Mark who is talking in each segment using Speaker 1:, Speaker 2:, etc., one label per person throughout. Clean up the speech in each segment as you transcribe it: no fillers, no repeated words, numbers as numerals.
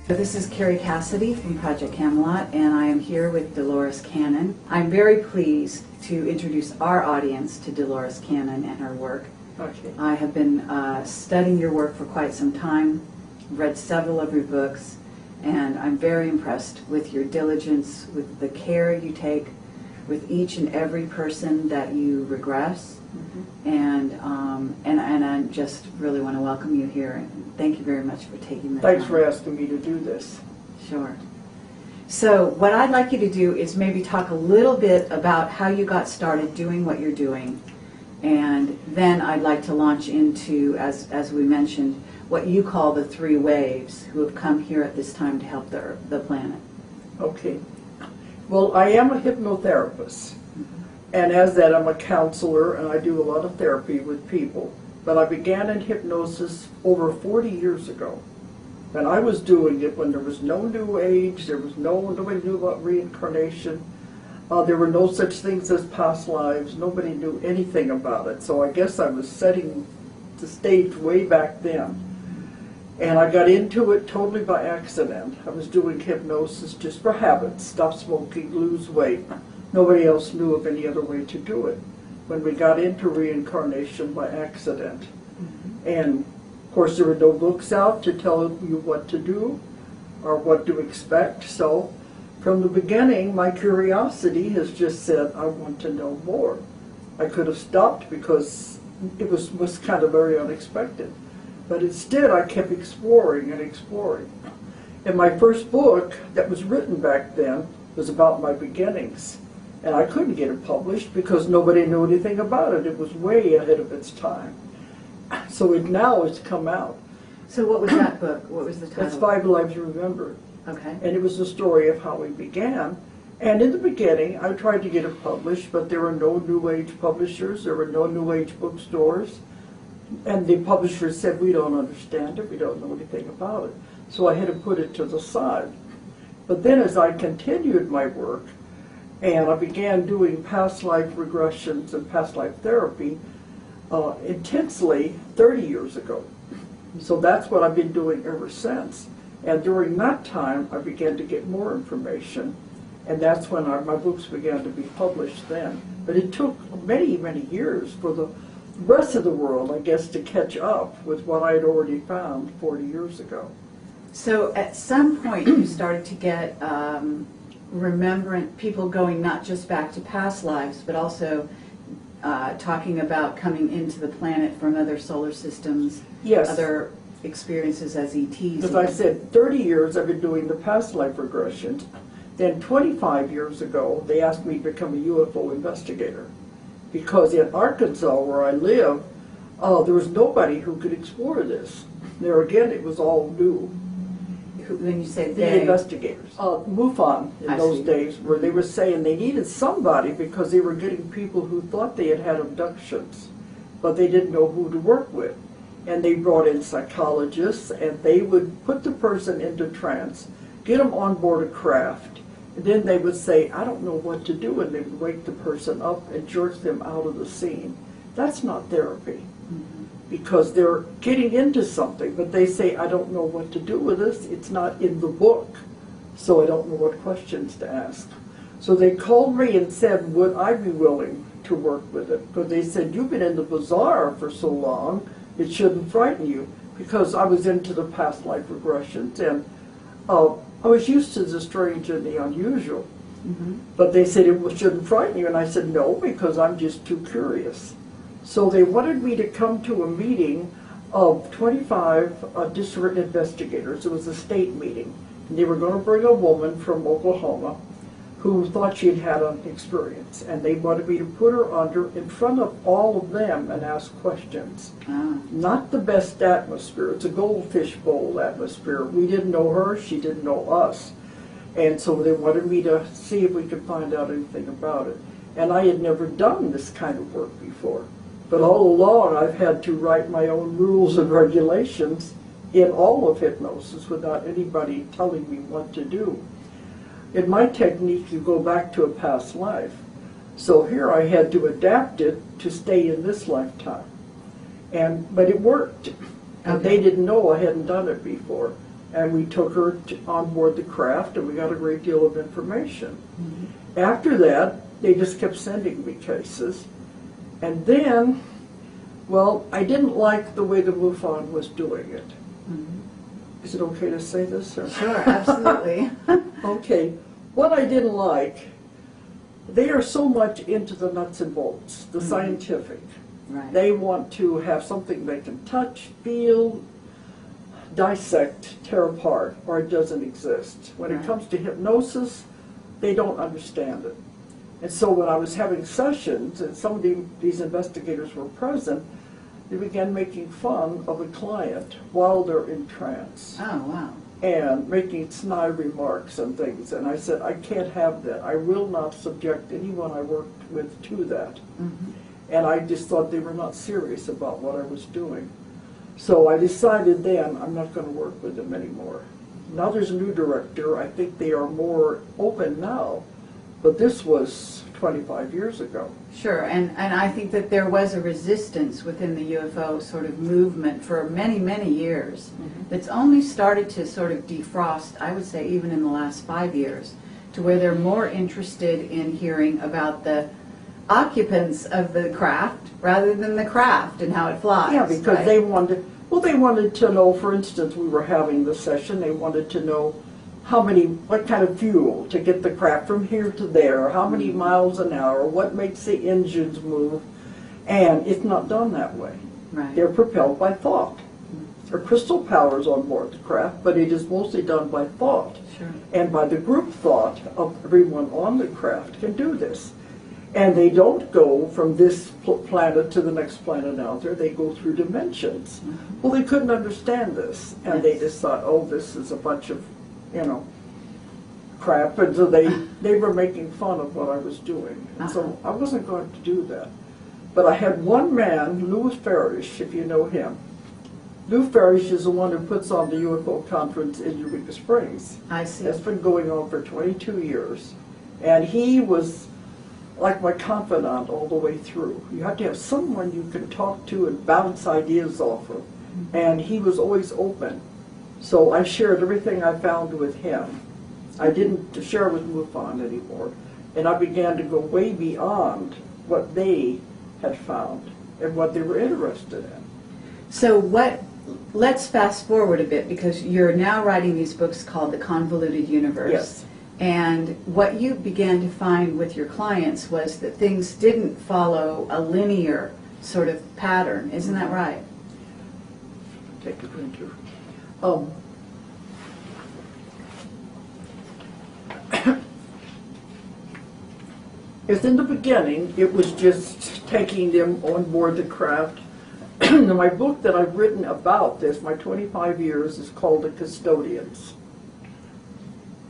Speaker 1: This is Carrie Cassidy from Project Camelot, and I am here with Dolores Cannon. I'm very pleased to introduce our audience to Dolores Cannon and her work.
Speaker 2: Okay.
Speaker 1: I have been studying your work for quite some time, read several of your books, and I'm very impressed with your diligence, with the care you take with each and every person that you regress. And I just really want to welcome you here, and thank you very much for taking the time.
Speaker 2: Thanks for asking me to do this.
Speaker 1: Sure. So what I'd like you to do is maybe talk a little bit about how you got started doing what you're doing, and then I'd like to launch into, as we mentioned, what you call the three waves who have come here at this time to help the planet.
Speaker 2: Okay. Well, I am a hypnotherapist. And as that, I'm a counselor, and I do a lot of therapy with people. But I began in hypnosis over 40 years ago. And I was doing it when there was no New Age, there was nobody knew about reincarnation. There were no such things as past lives. Nobody knew anything about it. So I guess I was setting the stage way back then. And I got into it totally by accident. I was doing hypnosis just for habit, stop smoking, lose weight. Nobody else knew of any other way to do it. When we got into reincarnation by accident. And of course there were no books out to tell you what to do or what to expect. So from the beginning, my curiosity has just said, I want to know more. I could have stopped because it was kind of very unexpected. But instead I kept exploring and exploring. And my first book that was written back then was about my beginnings. And I couldn't get it published because nobody knew anything about it. It was way ahead of its time. So now it's come out.
Speaker 1: So what was that book? What was the title?
Speaker 2: It's 5 Lives Remembered.
Speaker 1: Okay.
Speaker 2: And it was the story of how we began. And in the beginning, I tried to get it published, but there were no New Age publishers. There were no New Age bookstores. And the publishers said, we don't understand it. We don't know anything about it. So I had to put it to the side. But then as I continued my work, and I began doing past life regressions and past life therapy intensely 30 years ago. So that's what I've been doing ever since. And during that time, I began to get more information. And that's when my books began to be published then. But it took many, many years for the rest of the world, I guess, to catch up with what I had already found 40 years ago.
Speaker 1: So at some point you started to get remembrant people going not just back to past lives, but also talking about coming into the planet from other solar systems,
Speaker 2: Yes.
Speaker 1: other experiences as ETs.
Speaker 2: As I said, 30 years I've been doing the past life regressions. Then 25 years ago, they asked me to become a UFO investigator. Because in Arkansas, where I live, there was nobody who could explore this. There again, it was all new.
Speaker 1: When you say
Speaker 2: The
Speaker 1: they,
Speaker 2: investigators. MUFON in those days, where they were saying they needed somebody because they were getting people who thought they had had abductions, but they didn't know who to work with. And they brought in psychologists, and they would put the person into trance, get them on board a craft, and then they would say, I don't know what to do, and they would wake the person up and jerk them out of the scene. That's not therapy. Because they're getting into something, but they say, I don't know what to do with this. It's not in the book, so I don't know what questions to ask. So they called me and said, would I be willing to work with it? Because they said, you've been in the bazaar for so long, it shouldn't frighten you. Because I was into the past life regressions, and I was used to the strange and the unusual. But they said it shouldn't frighten you, and I said, no, because I'm just too curious. So they wanted me to come to a meeting of 25 different investigators. It was a state meeting. And they were going to bring a woman from Oklahoma who thought she had had an experience. And they wanted me to put her under in front of all of them and ask questions. Not the best atmosphere. It's a goldfish bowl atmosphere. We didn't know her. She didn't know us. And so they wanted me to see if we could find out anything about it. And I had never done this kind of work before. But all along, I've had to write my own rules and regulations in all of hypnosis without anybody telling me what to do. In my technique, you go back to a past life. So here I had to adapt it to stay in this lifetime. But it worked. And they didn't know I hadn't done it before. And we took her on board the craft, and we got a great deal of information.
Speaker 1: Mm-hmm.
Speaker 2: After that, they just kept sending me cases. And then, well, I didn't like the way the MUFON was doing it.
Speaker 1: Mm-hmm.
Speaker 2: Is it okay to say this? Or?
Speaker 1: Sure, absolutely.
Speaker 2: Okay. What I didn't like, they are so much into the nuts and bolts, the
Speaker 1: Mm-hmm.
Speaker 2: scientific.
Speaker 1: Right.
Speaker 2: They want to have something they can touch, feel, dissect, tear apart, or it doesn't exist. When
Speaker 1: Right.
Speaker 2: it comes to hypnosis, they don't understand it. And so when I was having sessions, and some of these investigators were present, they began making fun of a client while they're in trance,
Speaker 1: Oh, wow.
Speaker 2: and making snide remarks and things. And I said, I can't have that. I will not subject anyone I worked with to that.
Speaker 1: Mm-hmm.
Speaker 2: And I just thought they were not serious about what I was doing. So I decided then I'm not going to work with them anymore. Now there's a new director. I think they are more open now, but this was 25 years ago.
Speaker 1: Sure, and I think that there was a resistance within the UFO sort of movement for many, many years that's only started to sort of defrost, I would say, even in the last 5 years, to where they're more interested in hearing about the occupants of the craft rather than the craft and how it flies.
Speaker 2: Yeah, because
Speaker 1: right?
Speaker 2: they wanted to know, for instance, we were having the session, they wanted to know what kind of fuel to get the craft from here to there, how many miles an hour, what makes the engines move, and it's not done that way.
Speaker 1: Right.
Speaker 2: They're propelled by thought. There are crystal powers on board the craft, but it is mostly done by thought.
Speaker 1: Sure.
Speaker 2: And by the group thought of everyone on the craft can do this. And they don't go from this planet to the next planet out there. They go through dimensions.
Speaker 1: Mm-hmm.
Speaker 2: Well, they couldn't understand this. And they just thought, oh, this is a bunch of, crap. And so they were making fun of what I was doing. And so I wasn't going to do that. But I had one man, Louis Farish, if you know him. Lou Farish is the one who puts on the UFO conference in Eureka Springs.
Speaker 1: I see.
Speaker 2: That's been going on for 22 years. And he was like my confidant all the way through. You have to have someone you can talk to and bounce ideas off of. And he was always open. So I shared everything I found with him. I didn't share with MUFON anymore. And I began to go way beyond what they had found and what they were interested in.
Speaker 1: So let's fast forward a bit, because you're now writing these books called The Convoluted Universe.
Speaker 2: Yes.
Speaker 1: And what you began to find with your clients was that things didn't follow a linear sort of pattern. Isn't that right?
Speaker 2: Take the printer. As in the beginning, it was just taking them on board the craft. My book that I've written about this, my 25 years, is called The Custodians.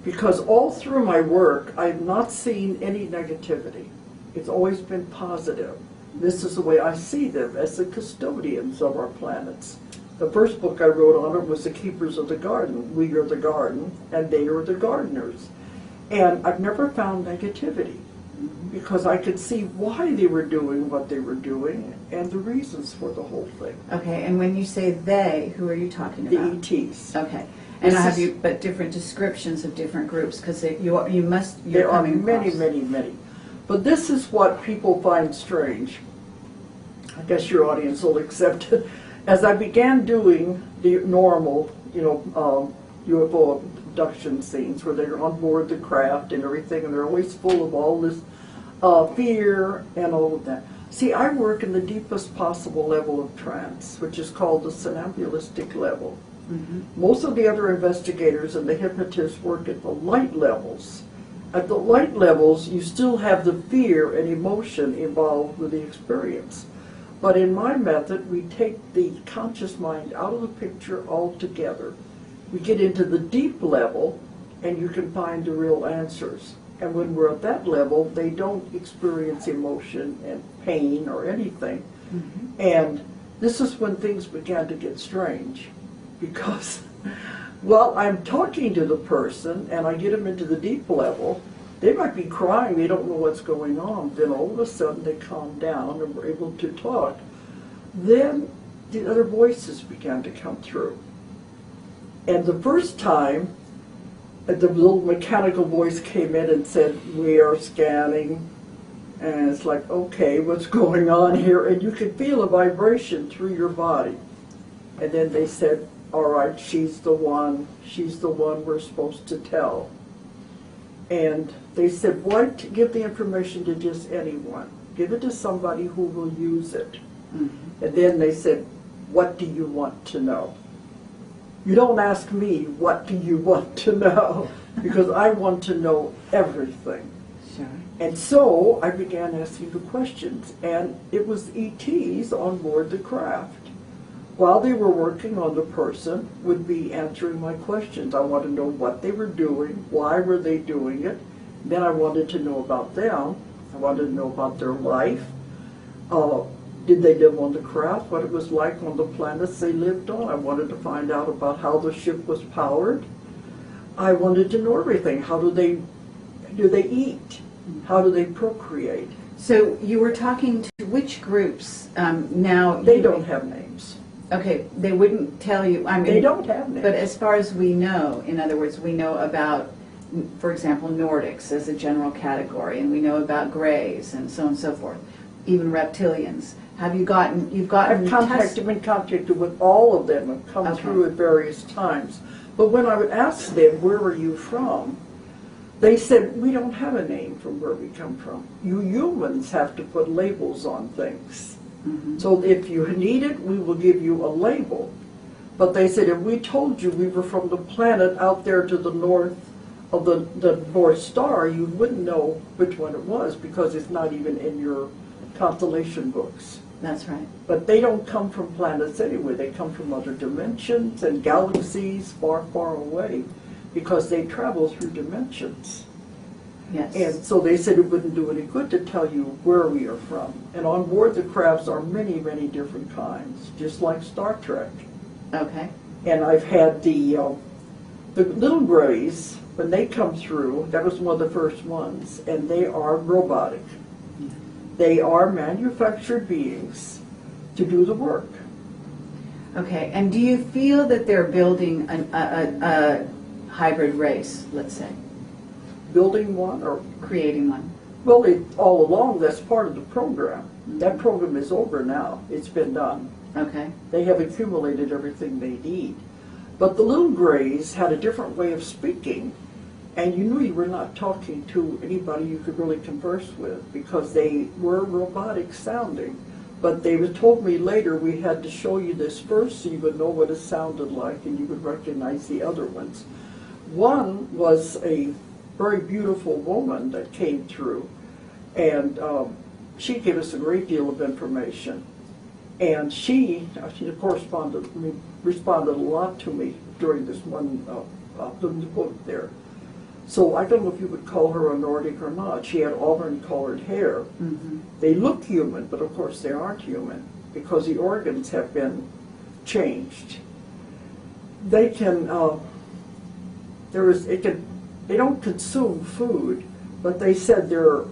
Speaker 2: Because all through my work, I've not seen any negativity. It's always been positive. This is the way I see them, as the custodians of our planets. The first book I wrote on it was The Keepers of the Garden. We are the garden, and they are the gardeners. And I've never found negativity, because I could see why they were doing what they were doing and the reasons for the whole thing.
Speaker 1: Okay, and when you say they, who are you talking about?
Speaker 2: The ETs.
Speaker 1: Okay, and I have you, but different descriptions of different groups, because there are
Speaker 2: many. But this is what people find strange. I guess your audience will accept it. As I began doing the normal, UFO abduction scenes where they're on board the craft and everything, and they're always full of all this fear and all of that. See, I work in the deepest possible level of trance, which is called the somnambulistic level.
Speaker 1: Mm-hmm.
Speaker 2: Most of the other investigators and the hypnotists work at the light levels. At the light levels, you still have the fear and emotion involved with the experience. But in my method, we take the conscious mind out of the picture altogether. We get into the deep level, and you can find the real answers. And when we're at that level, they don't experience emotion and pain or anything. Mm-hmm. And this is when things began to get strange, because while I'm talking to the person and I get them into the deep level, they might be crying, they don't know what's going on. Then all of a sudden they calm down and we're able to talk. Then the other voices began to come through. And the first time, the little mechanical voice came in and said, "We are scanning." And it's like, okay, what's going on here? And you could feel a vibration through your body. And then they said, all right, she's the one we're supposed to tell. And they said, why give the information to just anyone? Give it to somebody who will use it. Mm-hmm. And then they said, what do you want to know? You don't ask me, what do you want to know? Because I want to know everything.
Speaker 1: Sure.
Speaker 2: And so I began asking the questions, and it was ETs on board the craft. While they were working on the person, would be answering my questions. I wanted to know what they were doing, why were they doing it. Then I wanted to know about them. I wanted to know about their life. Did they live on the craft, what it was like on the planets they lived on. I wanted to find out about how the ship was powered. I wanted to know everything. How do they eat? How do they procreate?
Speaker 1: So you were talking to which groups now?
Speaker 2: They don't have names.
Speaker 1: Okay, they wouldn't tell you. I mean,
Speaker 2: they don't have names.
Speaker 1: But as far as we know, in other words, we know about, for example, Nordics as a general category, and we know about Greys and so on and so forth, even reptilians. Have you gotten? You've gotten.
Speaker 2: I've been contacted with all of them. I've come through at various times. But when I would ask them, where are you from? They said, we don't have a name from where we come from. You humans have to put labels on things. Mm-hmm. So if you need it, we will give you a label. But they said, if we told you we were from the planet out there to the north of the North Star, you wouldn't know which one it was because it's not even in your constellation books.
Speaker 1: That's right.
Speaker 2: But they don't come from planets anyway. They come from other dimensions and galaxies far, far away, because they travel through dimensions.
Speaker 1: Yes.
Speaker 2: And so they said it wouldn't do any good to tell you where we are from. And on board the crafts are many, many different kinds, just like Star Trek.
Speaker 1: Okay.
Speaker 2: And I've had the little Greys, when they come through, that was one of the first ones, and they are robotic. They are manufactured beings to do the work.
Speaker 1: Okay, and do you feel that they're building a hybrid race, let's say?
Speaker 2: Building one or
Speaker 1: creating one?
Speaker 2: Well, all along, that's part of the program. Mm-hmm. That program is over now. It's been done.
Speaker 1: Okay.
Speaker 2: They have accumulated everything they need. But the little Greys had a different way of speaking, and you knew you were not talking to anybody you could really converse with because they were robotic sounding. But they told me later we had to show you this first so you would know what it sounded like and you would recognize the other ones. One was a very beautiful woman that came through, and she gave us a great deal of information. And she responded a lot to me during this one book there. So I don't know if you would call her a Nordic or not. She had auburn-colored hair. Mm-hmm. They look human, but of course they aren't human because the organs have been changed. They can, they don't consume food, but they said the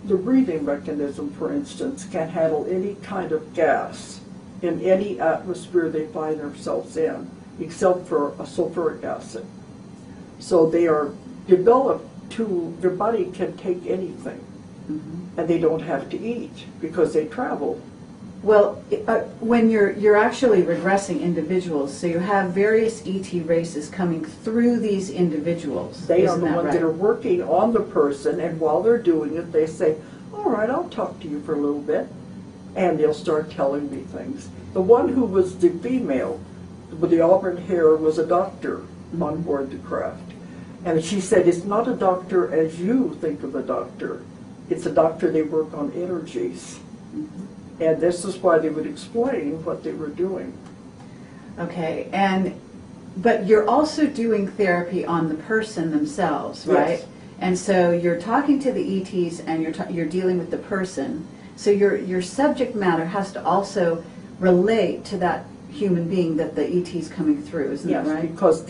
Speaker 2: breathing mechanism, for instance, can handle any kind of gas in any atmosphere they find themselves in, except for a sulfuric acid. So they are developed their body can take anything, mm-hmm. and they don't have to eat because they travel.
Speaker 1: Well, when you're actually regressing individuals, so you have various ET races coming through these individuals.
Speaker 2: They are the ones that are working on the person, and while they're doing it, they say, all right, I'll talk to you for a little bit, and they'll start telling me things. The one who was the female with the auburn hair was a doctor mm-hmm. on board the craft. And she said, it's not a doctor as you think of a doctor. It's a doctor, they work on energies. Mm-hmm. And this is why they would explain what they were doing.
Speaker 1: Okay, but you're also doing therapy on the person themselves, right?
Speaker 2: Yes.
Speaker 1: And so you're talking to the ETs and you're dealing with the person. So your subject matter has to also relate to that human being that the ET's coming through, isn't that right? Yes,
Speaker 2: because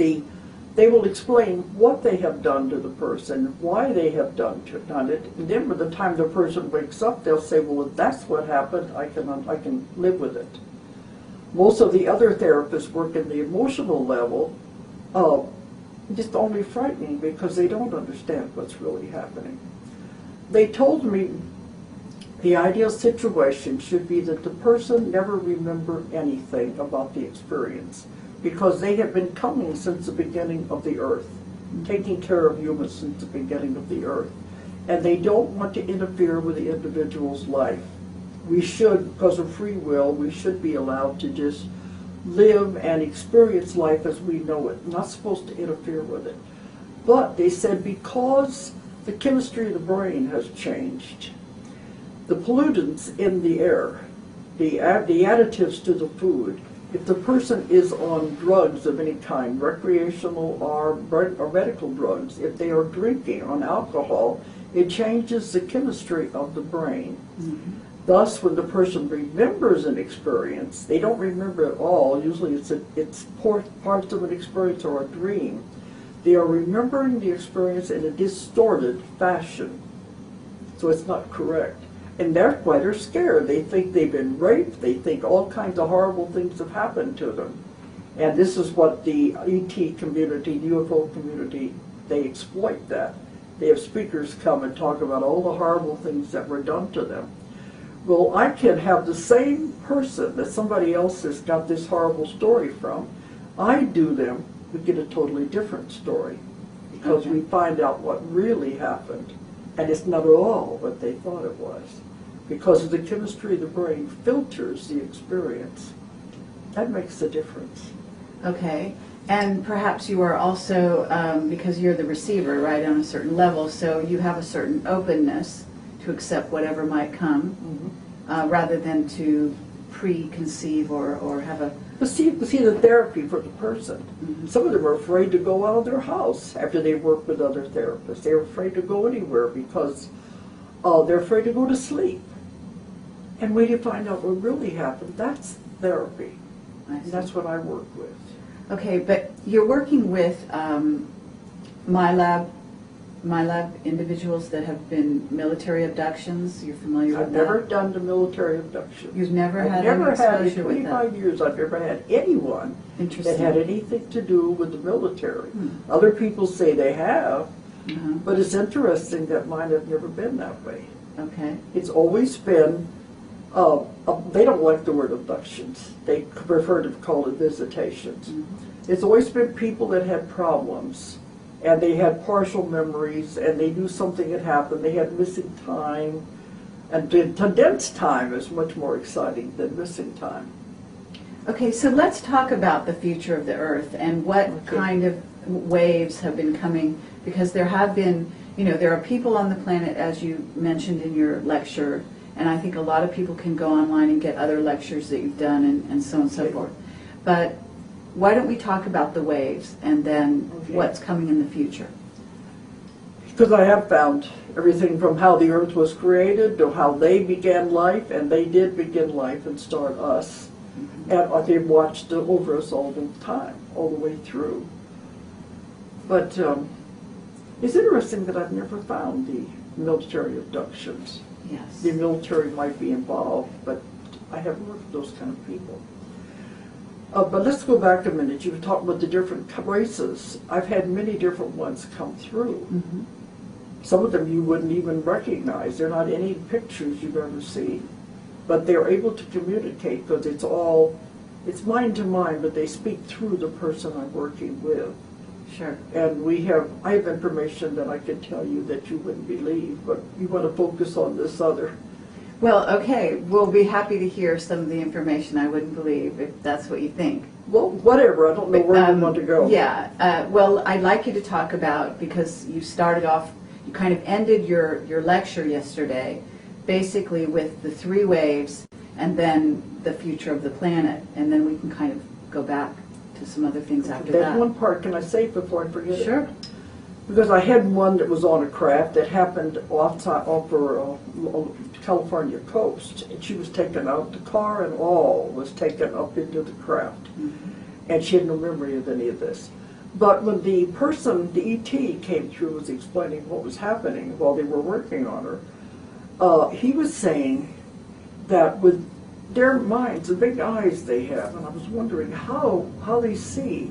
Speaker 2: they will explain what they have done to the person, why they have done it, and then by the time the person wakes up, they'll say, well, if that's what happened, I can live with it. Most of the other therapists work in the emotional level, just only frightening because they don't understand what's really happening. They told me the ideal situation should be that the person never remember anything about the experience because they have been coming since the beginning of the earth, taking care of humans since the beginning of the earth. And they don't want to interfere with the individual's life. We should, because of free will, we should be allowed to just live and experience life as we know it. Not supposed to interfere with it. But they said because the chemistry of the brain has changed, the pollutants in the air, the additives to the food, if the person is on drugs of any kind, recreational or medical drugs, if they are drinking on alcohol, it changes the chemistry of the brain. Mm-hmm. Thus, when the person remembers an experience, they don't remember it all. Usually it's parts of an experience or a dream. They are remembering the experience in a distorted fashion. So it's not correct. And that's why they're scared. They think they've been raped. They think all kinds of horrible things have happened to them. And this is what the ET community, the UFO community, they exploit that. They have speakers come and talk about all the horrible things that were done to them. Well, I can have the same person that somebody else has got this horrible story from. I do them, we get a totally different story because we find out what really happened. And it's not at all what they thought it was. Because of the chemistry of the brain filters the experience. That makes a difference.
Speaker 1: Okay. And perhaps you are also, because you're the receiver, right, on a certain level, so you have a certain openness to accept whatever might come, rather than to preconceive or have a...
Speaker 2: But see the therapy for the person. Some of them are afraid to go out of their house after they work with other therapists. They're afraid to go anywhere because they're afraid to go to sleep. And when you find out what really happened, that's therapy. And that's what I work with.
Speaker 1: Okay, but you're working with my lab individuals that have been military abductions. You're familiar with that?
Speaker 2: I've never done the military abduction.
Speaker 1: You've never had
Speaker 2: any
Speaker 1: exposure with that?
Speaker 2: In 25 years, I've never had anyone that had anything to do with the military. Other people say they have, but it's interesting that mine have never been that way.
Speaker 1: Okay.
Speaker 2: It's always been, they don't like the word abductions. They prefer to call it visitations. It's always been people that had problems. And they had partial memories, and they knew something had happened. They had missing time, and condensed time is much more exciting than missing time.
Speaker 1: Okay, so let's talk about the future of the Earth and what kind of waves have been coming, because there have been, there are people on the planet, as you mentioned in your lecture, and I think a lot of people can go online and get other lectures that you've done and so on and so forth. But why don't we talk about the waves and then what's coming in the future?
Speaker 2: Because I have found everything from how the earth was created to how they began life, and they did begin life and start us. And they've watched over us all the time, all the way through. But it's interesting that I've never found the military abductions.
Speaker 1: Yes.
Speaker 2: The military might be involved, but I haven't worked with those kind of people. But let's go back a minute. You were talking about the different races. I've had many different ones come through. Some of them you wouldn't even recognize. They're not any pictures you've ever seen. But they're able to communicate because it's mind to mind, but they speak through the person I'm working with.
Speaker 1: Sure.
Speaker 2: And I have information that I can tell you that you wouldn't believe, but you want to focus on this other.
Speaker 1: Well, okay, we'll be happy to hear some of the information I wouldn't believe, if that's what you think.
Speaker 2: Well, whatever. I don't know where you want to go.
Speaker 1: Yeah. Well, I'd like you to talk about, because you started off, you kind of ended your lecture yesterday, basically with the 3 waves and then the future of the planet, and then we can kind of go back to some other things after that.
Speaker 2: There's one part, can I say it before I forget it?
Speaker 1: Sure.
Speaker 2: Because I had one that was on a craft that happened off California coast, and she was taken out. The car and all was taken up into the craft, and she had no memory of any of this. But when the person, the ET, came through, was explaining what was happening while they were working on her, he was saying that with their minds, the big eyes they have, and I was wondering how they see.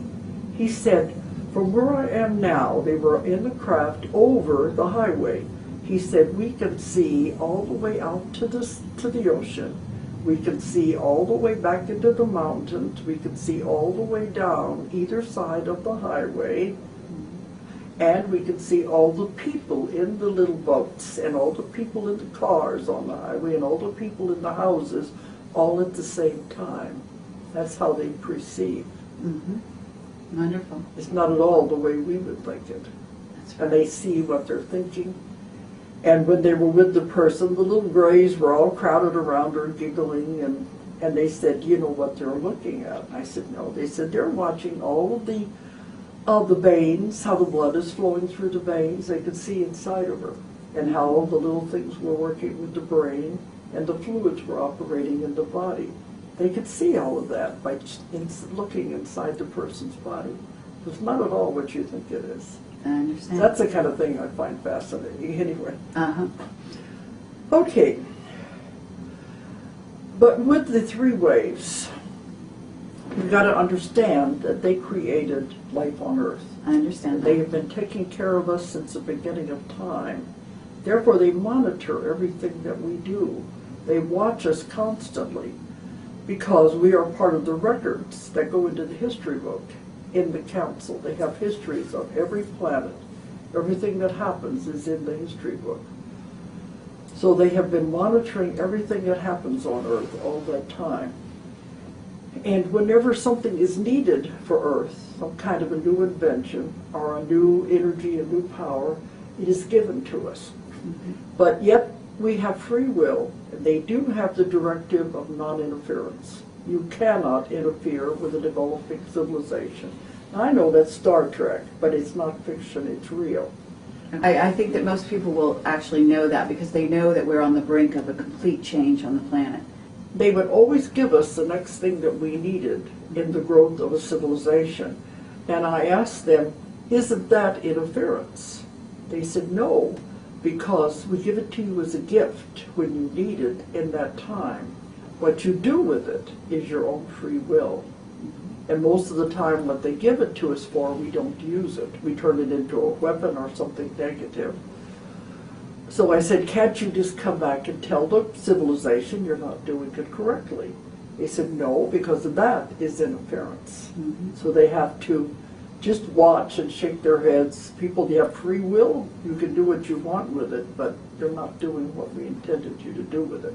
Speaker 2: He said, from where I am now, they were in the craft over the highway. He said, we can see all the way out to the ocean. We can see all the way back into the mountains. We can see all the way down either side of the highway. And we can see all the people in the little boats and all the people in the cars on the highway and all the people in the houses all at the same time. That's how they perceive.
Speaker 1: Mm-hmm. Wonderful.
Speaker 2: It's not at all the way we would think it.
Speaker 1: That's right.
Speaker 2: And they see what they're thinking. And when they were with the person, the little grays were all crowded around her giggling, and they said, you know what they're looking at? I said, no. They said, they're watching all of the veins, how the blood is flowing through the veins. They could see inside of her, and how all the little things were working with the brain, and the fluids were operating in the body. They could see all of that by looking inside the person's body. It's not at all what you think it is.
Speaker 1: I understand.
Speaker 2: That's the kind of thing I find fascinating anyway.
Speaker 1: Uh-huh.
Speaker 2: Okay. But with the three waves, you've got to understand that they created life on Earth.
Speaker 1: I understand
Speaker 2: They
Speaker 1: that.
Speaker 2: have been taking care of us since the beginning of time. Therefore, they monitor everything that we do. They watch us constantly because we are part of the records that go into the history book in the council. They have histories of every planet. Everything that happens is in the history book. So they have been monitoring everything that happens on Earth all that time. And whenever something is needed for Earth, some kind of a new invention or a new energy, a new power, it is given to us.
Speaker 1: Mm-hmm.
Speaker 2: But yet we have free will, and they do have the directive of non-interference. You cannot interfere with a developing civilization. I know that's Star Trek, but it's not fiction, it's real.
Speaker 1: I think that most people will actually know that because they know that we're on the brink of a complete change on the planet.
Speaker 2: They would always give us the next thing that we needed in the growth of a civilization. And I asked them, isn't that interference? They said, no, because we give it to you as a gift when you need it in that time. What you do with it is your own free will. And most of the time what they give it to us for, we don't use it. We turn it into a weapon or something negative. So I said, can't you just come back and tell the civilization you're not doing it correctly? They said, no, because that is interference.
Speaker 1: Mm-hmm.
Speaker 2: So they have to just watch and shake their heads. People, you have free will, you can do what you want with it, but you're not doing what we intended you to do with it.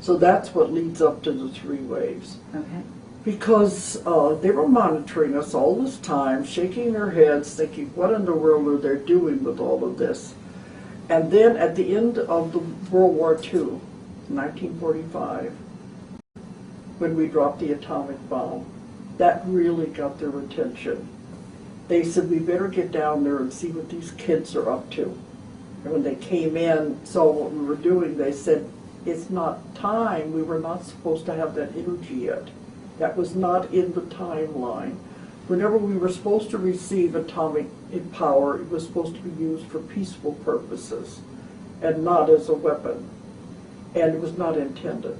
Speaker 2: So that's what leads up to the three waves.
Speaker 1: Okay.
Speaker 2: Because they were monitoring us all this time, shaking their heads, thinking, what in the world are they doing with all of this? And then at the end of the World War II, 1945, when we dropped the atomic bomb, that really got their attention. They said, we better get down there and see what these kids are up to. And when they came in, saw what we were doing, they said, it's not time. We were not supposed to have that energy yet. That was not in the timeline. Whenever we were supposed to receive atomic power, it was supposed to be used for peaceful purposes and not as a weapon. And it was not intended.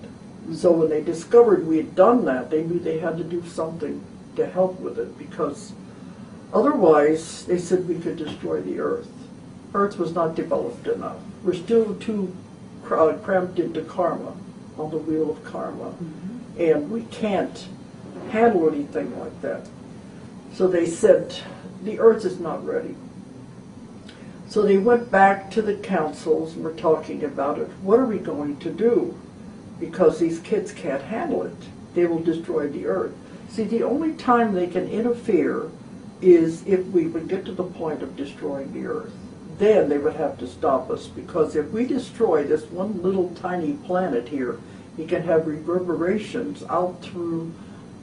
Speaker 2: So when they discovered we had done that, they knew they had to do something to help with it, because otherwise, they said we could destroy the Earth. Earth was not developed enough. We're still too cramped into karma, on the wheel of karma. Mm-hmm. And we can't handle anything like that. So they said, the Earth is not ready. So they went back to the councils and were talking about it. What are we going to do? Because these kids can't handle it. They will destroy the Earth. See, the only time they can interfere is if we would get to the point of destroying the Earth. Then they would have to stop us, because if we destroy this one little tiny planet here, it can have reverberations out through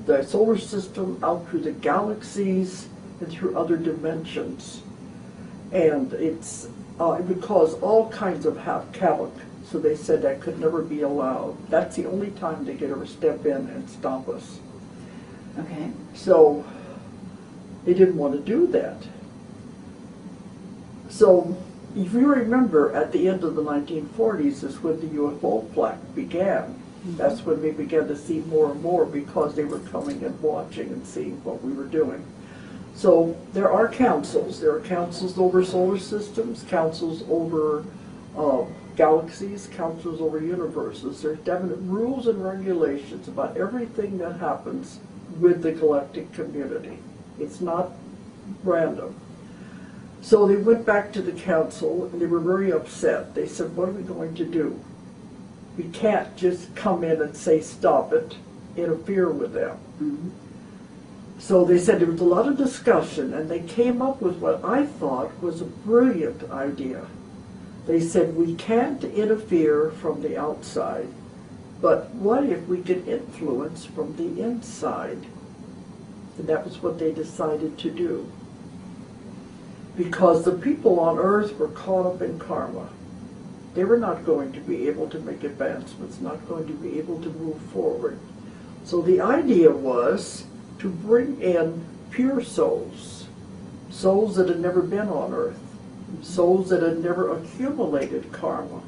Speaker 2: the solar system, out through the galaxies, and through other dimensions. And it would cause all kinds of havoc. So they said that could never be allowed. That's the only time they could ever step in and stop us.
Speaker 1: Okay.
Speaker 2: So they didn't want to do that. So if you remember, at the end of the 1940s is when the UFO plaque began. Mm-hmm. That's when we began to see more and more, because they were coming and watching and seeing what we were doing. So there are councils. There are councils over solar systems, councils over galaxies, councils over universes. There's definite rules and regulations about everything that happens with the galactic community. It's not random. So they went back to the council and they were very upset. They said, what are we going to do? We can't just come in and say, stop it, interfere with them.
Speaker 1: Mm-hmm.
Speaker 2: So they said there was a lot of discussion, and they came up with what I thought was a brilliant idea. They said, we can't interfere from the outside, but what if we could influence from the inside? And that was what they decided to do. Because the people on Earth were caught up in karma. They were not going to be able to make advancements, not going to be able to move forward. So the idea was to bring in pure souls, souls that had never been on Earth, souls that had never accumulated karma.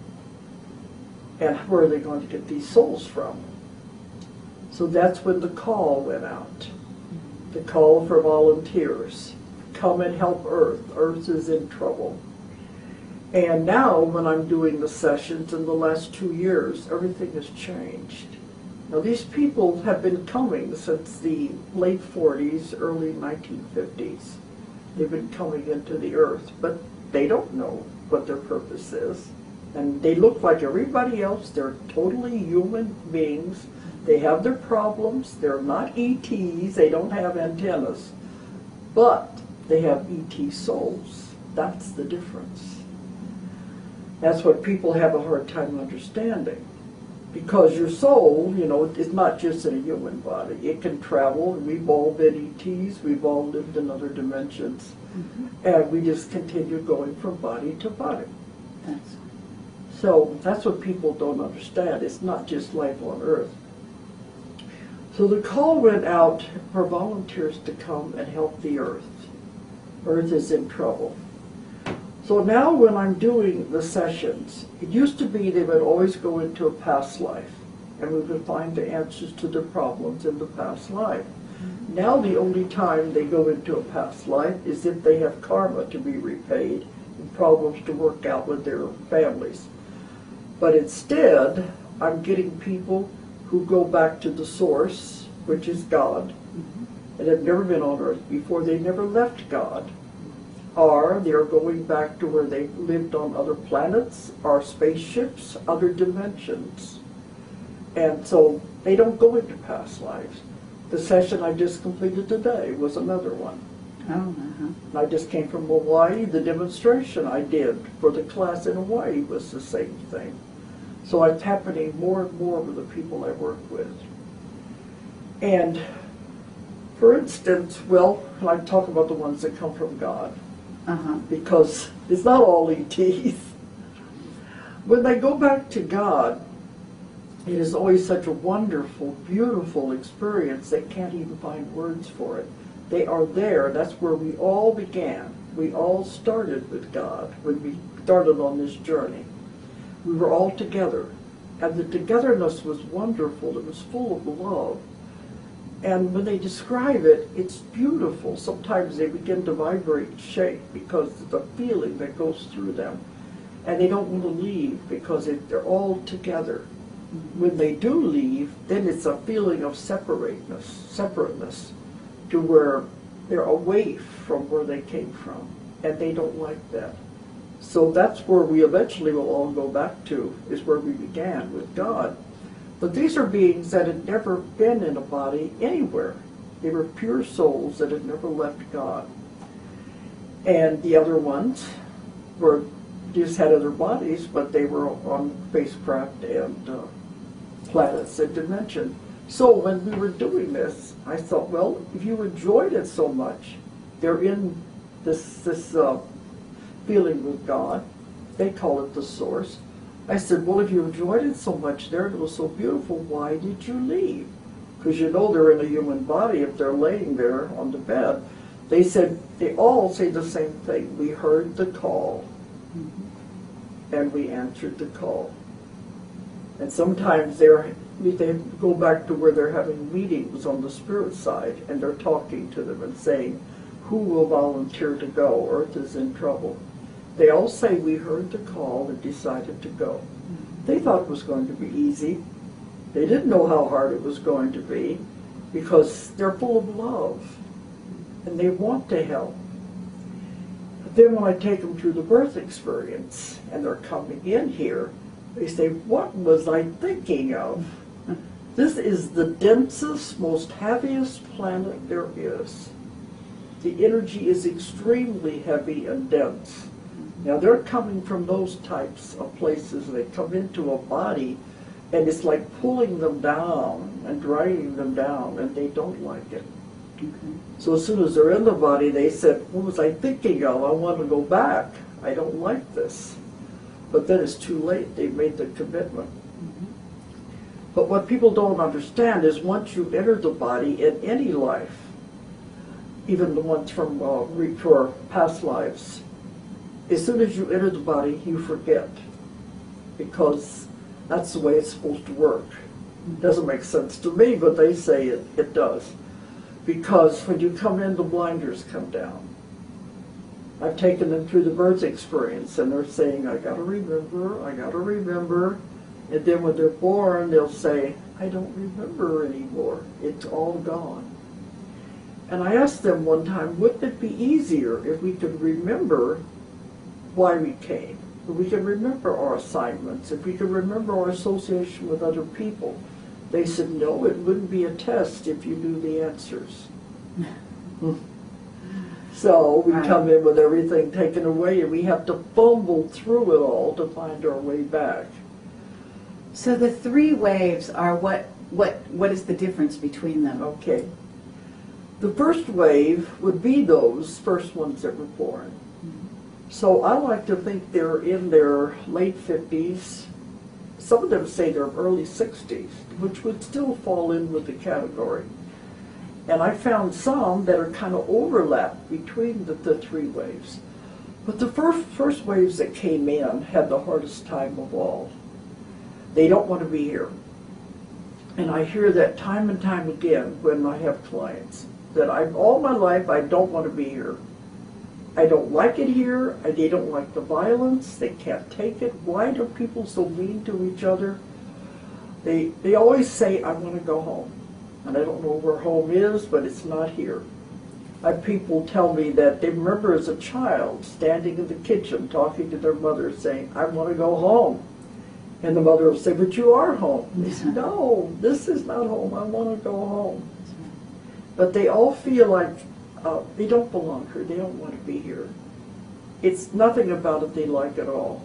Speaker 2: And where are they going to get these souls from? So that's when the call went out. The call for volunteers. Come and help Earth. Earth is in trouble. And now when I'm doing the sessions in the last 2 years, everything has changed. Now these people have been coming since the late 40s, early 1950s. They've been coming into the Earth, but they don't know what their purpose is. And they look like everybody else. They're totally human beings. They have their problems. They're not ETs. They don't have antennas. But they have ET souls. That's the difference. That's what people have a hard time understanding. Because your soul, you know, is not just in a human body. It can travel. We've all been ETs. We've all lived in other dimensions. Mm-hmm. And we just continue going from body to body. So that's what people don't understand. It's not just life on Earth. So the call went out for volunteers to come and help the Earth. Earth is in trouble. So now when I'm doing the sessions, it used to be they would always go into a past life, and we would find the answers to their problems in the past life. Mm-hmm. Now the only time they go into a past life is if they have karma to be repaid and problems to work out with their families. But instead, I'm getting people who go back to the source, which is God, mm-hmm. and have never been on Earth before. They never left God. Or they're going back to where they lived on other planets, or spaceships, other dimensions. And so they don't go into past lives. The session I just completed today was another one.
Speaker 1: Oh, uh-huh.
Speaker 2: I just came from Hawaii. The demonstration I did for the class in Hawaii was the same thing. So it's happening more and more with the people I work with. And for instance, well, I talk about the ones that come from God. Uh-huh. Because it's not all ETs. When they go back to God, it is always such a wonderful, beautiful experience. They can't even find words for it. They are there. That's where we all began. We all started with God when we started on this journey. We were all together. And the togetherness was wonderful. It was full of love. And when they describe it, it's beautiful. Sometimes they begin to vibrate and shake because of the feeling that goes through them. And they don't want to leave because they're all together. When they do leave, then it's a feeling of separateness, to where they're away from where they came from. And they don't like that. So that's where we eventually will all go back to, is where we began, with God. But these are beings that had never been in a body anywhere. They were pure souls that had never left God. And the other ones were just had other bodies, but they were on spacecraft and planets and dimension. So when we were doing this, I thought, well, if you enjoyed it so much, they're in this feeling with God. They call it the source. I said, well, if you enjoyed it so much there, and it was so beautiful, why did you leave? Because you know they're in a human body if they're laying there on the bed. They said, they all say the same thing. We heard the call, and we answered the call. And sometimes they go back to where they're having meetings on the spirit side, and they're talking to them and saying, who will volunteer to go? Earth is in trouble. They all say we heard the call and decided to go. They thought it was going to be easy. They didn't know how hard it was going to be because they're full of love and they want to help. But then when I take them through the birth experience and they're coming in here, they say, what was I thinking of? This is the densest, most heaviest planet there is. The energy is extremely heavy and dense. Now they're coming from those types of places. They come into a body and it's like pulling them down and dragging them down, and they don't like it.
Speaker 1: Okay.
Speaker 2: So as soon as they're in the body, they said, what was I thinking of? I want to go back. I don't like this. But then it's too late. They've made the commitment. But what people don't understand is once you enter the body in any life, even the ones from for past lives, as soon as you enter the body, you forget, because that's the way it's supposed to work. It doesn't make sense to me, but they say it does. Because when you come in, the blinders come down. I've taken them through the birth experience, and they're saying, I gotta remember, I gotta remember. And then when they're born, they'll say, I don't remember anymore. It's all gone. And I asked them one time, wouldn't it be easier if we could remember why we came? If we could remember our assignments, if we could remember our association with other people? They said, no, it wouldn't be a test if you knew the answers. So we come in with everything taken away, and we have to fumble through it all to find our way back.
Speaker 1: So the three waves are what is the difference between them?
Speaker 2: Okay. The first wave would be those first ones that were born. So I like to think they're in their late 50s. Some of them say they're early 60s, which would still fall in with the category. And I found some that are kind of overlapped between the three waves. But the first waves that came in had the hardest time of all. They don't want to be here. And I hear that time and time again when I have clients, that all my life I don't want to be here. I don't like it here. They don't like the violence. They can't take it. Why are people so mean to each other? They always say, I want to go home. And I don't know where home is, but it's not here. I have people tell me that they remember as a child standing in the kitchen talking to their mother saying, I want to go home. And the mother will say, but you are home. They say, no, this is not home. I want to go home. But they all feel like they don't belong here. They don't want to be here. It's nothing about it they like at all.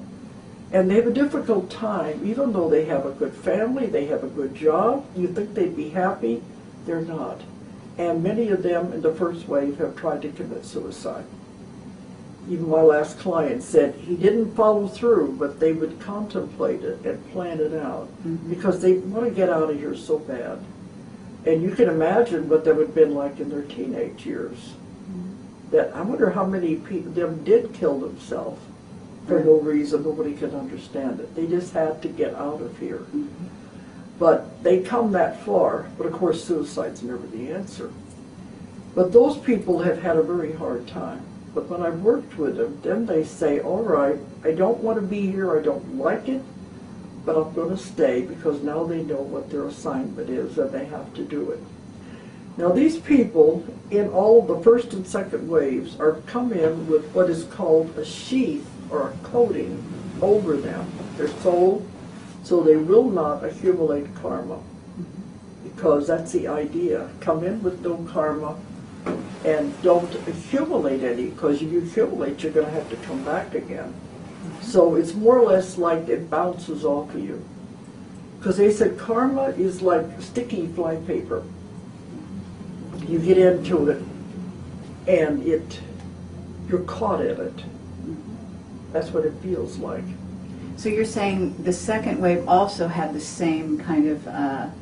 Speaker 2: And they have a difficult time, even though they have a good family, they have a good job. You think they'd be happy? They're not. And many of them in the first wave have tried to commit suicide. Even my last client said he didn't follow through, but they would contemplate it and plan it out because they want to get out of here so bad. And you can imagine what that would have been like in their teenage years. That I wonder how many people of them did kill themselves for no reason. Nobody could understand it. They just had to get out of here. But they come that far. But of course, suicide's never the answer. But those people have had a very hard time. But when I've worked with them, then they say, all right, I don't want to be here, I don't like it, but I'm going to stay because now they know what their assignment is and they have to do it. Now these people, in all of the first and second waves, are come in with what is called a sheath or a coating over them, their soul, so they will not accumulate karma. Because that's the idea. Come in with no karma, and don't accumulate any, because if you accumulate, you're going to have to come back again. So it's more or less like it bounces off of you. Because they said karma is like sticky flypaper. You get into it, and you're caught in it. That's what it feels like.
Speaker 1: So you're saying the second wave also had the same kind of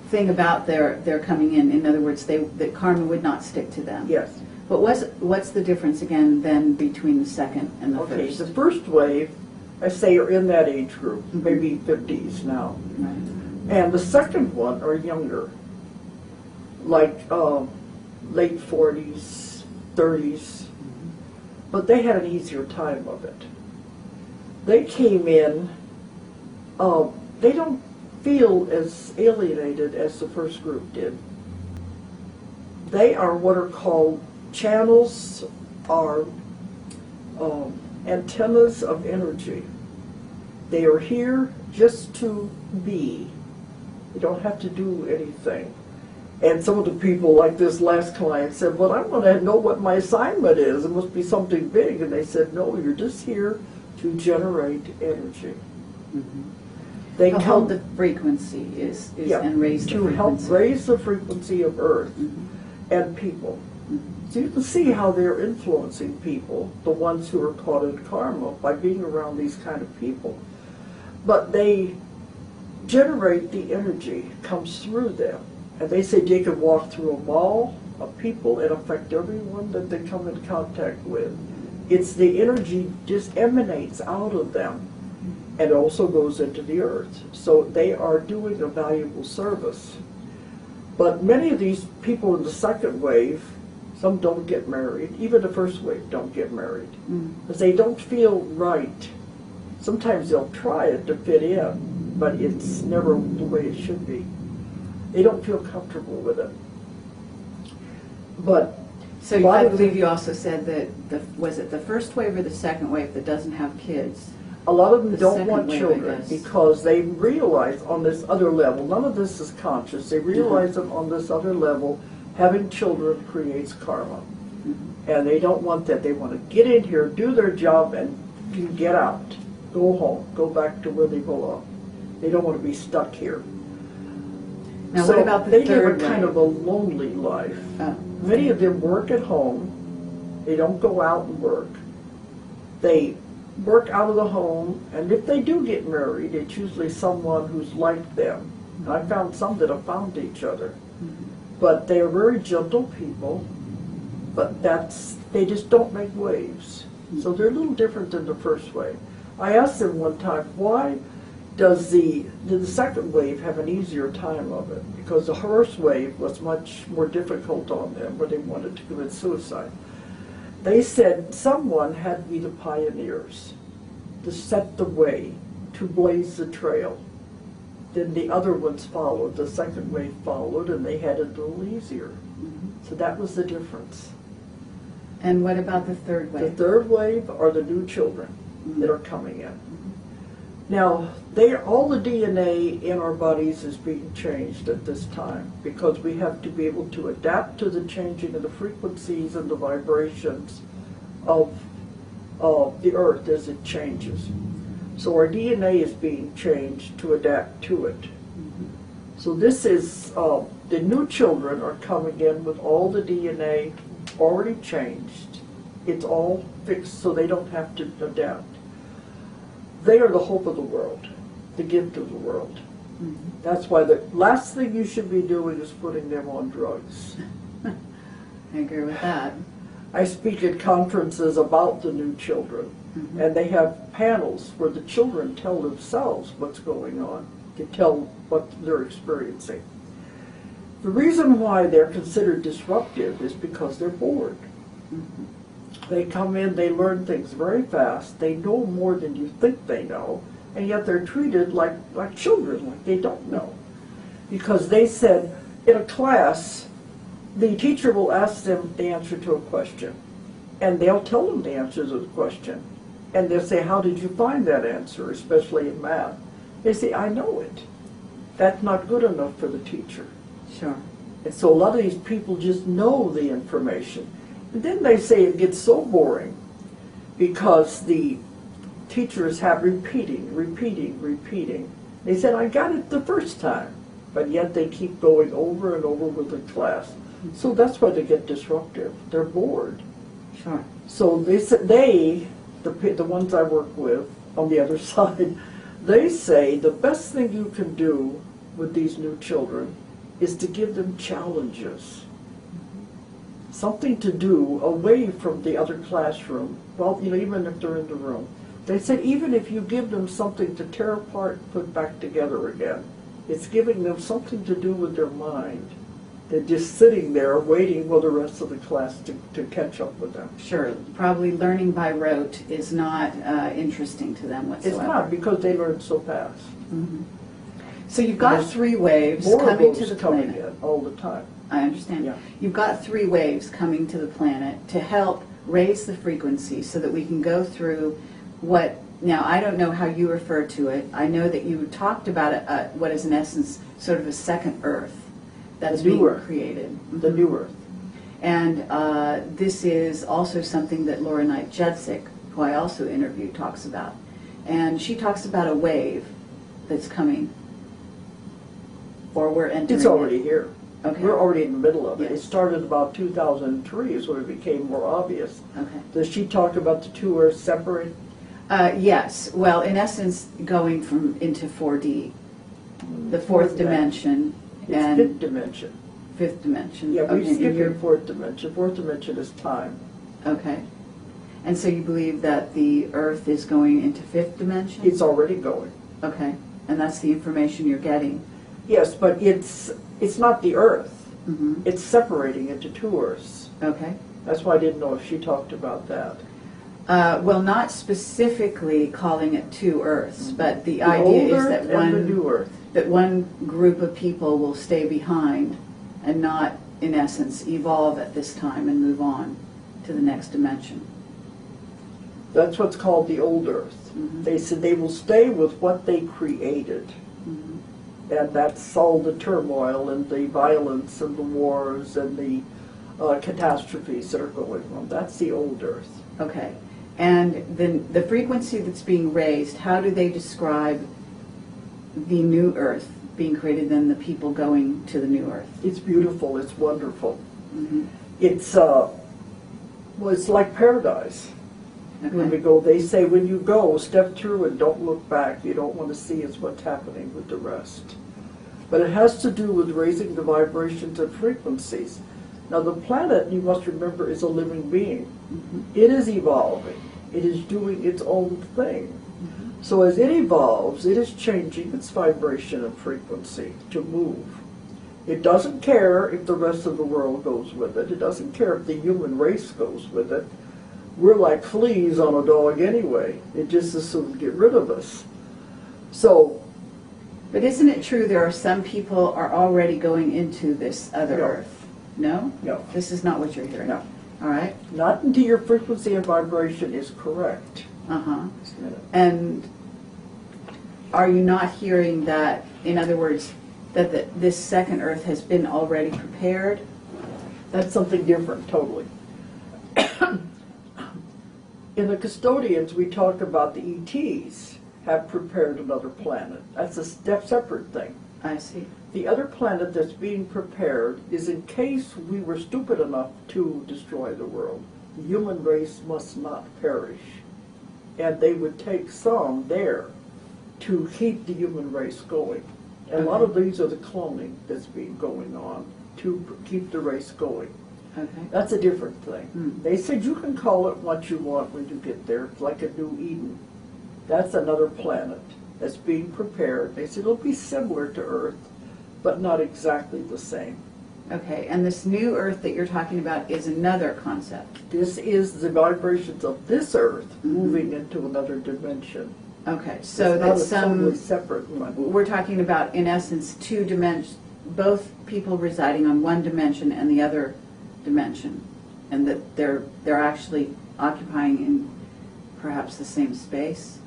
Speaker 1: thing about their coming in. In other words, that karma would not stick to them.
Speaker 2: Yes.
Speaker 1: But what's the difference again then between the second and the first?
Speaker 2: Okay, the first wave, I say, are in that age group, maybe 50s now.
Speaker 1: Right.
Speaker 2: And the second one are younger, like late 40s, 30s, but they had an easier time of it. They came in, they don't feel as alienated as the first group did. They are what are called channels, are antennas of energy. They are here just to be. You don't have to do anything. And some of the people, like this last client, said, well, I want to know what my assignment is. It must be something big. And they said, no, you're just here to generate energy.
Speaker 1: Mm-hmm.
Speaker 2: They
Speaker 1: to hold the frequency is
Speaker 2: yeah,
Speaker 1: and raise the
Speaker 2: to
Speaker 1: frequency.
Speaker 2: help raise the frequency of Earth and people. So you can see how they're influencing people, the ones who are caught in karma, by being around these kind of people. But they generate the energy, comes through them. And they say they can walk through a mall of people and affect everyone that they come in contact with. It's the energy just emanates out of them and also goes into the earth. So they are doing a valuable service. But many of these people in the second wave, some don't get married. Even the first wave don't get married because they don't feel right. Sometimes they'll try it to fit in, but it's never the way it should be. They don't feel comfortable with it. But
Speaker 1: so I believe you also said that was it the first wave or the second wave that doesn't have kids?
Speaker 2: A lot of them
Speaker 1: The
Speaker 2: don't
Speaker 1: second
Speaker 2: want
Speaker 1: wave,
Speaker 2: children because they realize on this other level, none of this is conscious, they realize that on this other level, having children creates karma. And they don't want that. They want to get in here, do their job, and can get out. Go home, go back to where they belong. They don't want to be stuck here.
Speaker 1: Now,
Speaker 2: So
Speaker 1: what about the
Speaker 2: they
Speaker 1: third
Speaker 2: live a kind
Speaker 1: wave?
Speaker 2: of a lonely life.
Speaker 1: Oh.
Speaker 2: Many of them work at home. They don't go out and work. They work out of the home, and if they do get married, it's usually someone who's like them. And I found some that have found each other. But they are very gentle people, but they just don't make waves. So they're a little different than the first wave. I asked them one time, why did the second wave have an easier time of it? Because the first wave was much more difficult on them, where they wanted to commit suicide. They said someone had to be the pioneers to set the way, to blaze the trail. Then the other ones followed, the second wave followed, and they had it a little easier. So that was the difference.
Speaker 1: And what about the third
Speaker 2: The
Speaker 1: wave?
Speaker 2: third wave are the new children that are coming in. Now, all the DNA in our bodies is being changed at this time because we have to be able to adapt to the changing of the frequencies and the vibrations of the earth as it changes. So our DNA is being changed to adapt to it. So this is, the new children are coming in with all the DNA already changed. It's all fixed so they don't have to adapt. They are the hope of the world, the gift of the world. That's why the last thing you should be doing is putting them on drugs.
Speaker 1: I agree with that.
Speaker 2: I speak at conferences about the new children, and they have panels where the children tell themselves what's going on, to tell what they're experiencing. The reason why they're considered disruptive is because they're bored. They come in, they learn things very fast, they know more than you think they know, and yet they're treated like children, like they don't know. Because they said, in a class, the teacher will ask them the answer to a question, and they'll tell them the answer to the question. And they'll say, how did you find that answer, especially in math? They say, I know it. That's not good enough for the teacher.
Speaker 1: Sure.
Speaker 2: And so a lot of these people just know the information. And then they say it gets so boring because the teachers have repeating. They said, I got it the first time, but yet they keep going over and over with the class. So that's why they get disruptive. They're bored.
Speaker 1: Sure.
Speaker 2: So they said, the ones I work with on the other side, they say the best thing you can do with these new children is to give them challenges. Something to do away from the other classroom, well, even if they're in the room. They said even if you give them something to tear apart and put back together again, it's giving them something to do with their mind They're just sitting there waiting for the rest of the class to catch up with them.
Speaker 1: Sure, probably learning by rote is not interesting to them whatsoever.
Speaker 2: It's not, because they learn so fast.
Speaker 1: Mm-hmm. So you've got 3 waves
Speaker 2: More
Speaker 1: coming
Speaker 2: of
Speaker 1: to
Speaker 2: those
Speaker 1: the
Speaker 2: coming
Speaker 1: planet.
Speaker 2: in all the time.
Speaker 1: I understand.
Speaker 2: Yeah.
Speaker 1: You've got 3 waves coming to the planet to help raise the frequency so that we can go through what, now I don't know how you refer to it. I know that you talked about what is in essence sort of a second Earth that is being created.
Speaker 2: The new Earth.
Speaker 1: And this is also something that Laura Knight Judzik, who I also interviewed, talks about. And she talks about a wave that's coming, or we're entering.
Speaker 2: It's already here.
Speaker 1: Okay.
Speaker 2: We're already in the middle of it.
Speaker 1: Yes.
Speaker 2: It started about 2003 is when it became more obvious.
Speaker 1: Okay.
Speaker 2: Does she talk about the 2 Earths separate?
Speaker 1: Yes. Well, in essence, going from into 4D, the 4th dimension,
Speaker 2: It's
Speaker 1: and
Speaker 2: 5th dimension.
Speaker 1: 5th dimension.
Speaker 2: Yeah, we
Speaker 1: Okay,
Speaker 2: skip
Speaker 1: and you're-
Speaker 2: in 4th dimension. 4th dimension is time.
Speaker 1: Okay. And so you believe that the Earth is going into 5th dimension?
Speaker 2: It's already going.
Speaker 1: Okay. And that's the information you're getting?
Speaker 2: Yes, but it's not the Earth.
Speaker 1: Mm-hmm.
Speaker 2: It's separating into 2 Earths.
Speaker 1: Okay.
Speaker 2: That's why I didn't know if she talked about that.
Speaker 1: Well, not specifically calling it 2 Earths, but the
Speaker 2: The
Speaker 1: idea
Speaker 2: old
Speaker 1: is
Speaker 2: Earth
Speaker 1: that
Speaker 2: and the new Earth.
Speaker 1: one group of people will stay behind and not, in essence, evolve at this time and move on to the next dimension.
Speaker 2: That's what's called the old Earth.
Speaker 1: Mhm.
Speaker 2: They said they will stay with what they created.
Speaker 1: Mhm.
Speaker 2: And that's all the turmoil and the violence and the wars and the catastrophes that are going on. That's the old Earth.
Speaker 1: Okay. And then the frequency that's being raised, how do they describe the new Earth being created, then the people going to the new Earth?
Speaker 2: It's beautiful. It's wonderful.
Speaker 1: Mm-hmm.
Speaker 2: It's it's like paradise. When we
Speaker 1: Okay.
Speaker 2: go, they say when you go, step through and don't look back. You don't want to see is what's happening with the rest. But it has to do with raising the vibrations and frequencies. Now the planet, you must remember, is a living being.
Speaker 1: Mm-hmm.
Speaker 2: It is evolving. It is doing its own thing.
Speaker 1: Mm-hmm.
Speaker 2: So as it evolves, it is changing its vibration and frequency to move. It doesn't care if the rest of the world goes with it. It doesn't care if the human race goes with it. We're like fleas on a dog anyway. It just as soon get rid of us. So,
Speaker 1: But isn't it true there are some people are already going into this other
Speaker 2: No.
Speaker 1: Earth? No?
Speaker 2: no,
Speaker 1: This is not what you're hearing?
Speaker 2: no.
Speaker 1: All right.
Speaker 2: Not until your frequency and vibration is correct.
Speaker 1: Uh-huh. And are you not hearing that, in other words, that this second Earth has been already prepared?
Speaker 2: That's something different, totally. In the custodians, we talk about the ETs have prepared another planet. That's a separate thing.
Speaker 1: I see.
Speaker 2: The other planet that's being prepared is in case we were stupid enough to destroy the world. The human race must not perish. And they would take some there to keep the human race going. And a lot of these are the cloning that's been going on to keep the race going.
Speaker 1: Okay.
Speaker 2: That's a different thing.
Speaker 1: Hmm.
Speaker 2: They said you can call it what you want when you get there. It's like a new Eden. That's another planet that's being prepared. They said it'll be similar to Earth, but not exactly the same.
Speaker 1: Okay. And this new Earth that you're talking about is another concept.
Speaker 2: This is the vibrations of this Earth
Speaker 1: Mhm.
Speaker 2: moving into another dimension.
Speaker 1: Okay. So
Speaker 2: it's not
Speaker 1: that's
Speaker 2: a totally separate one.
Speaker 1: we're talking about, in essence, 2 dimensions, both people residing on one dimension and the other dimension, and that they're actually occupying in perhaps the same space.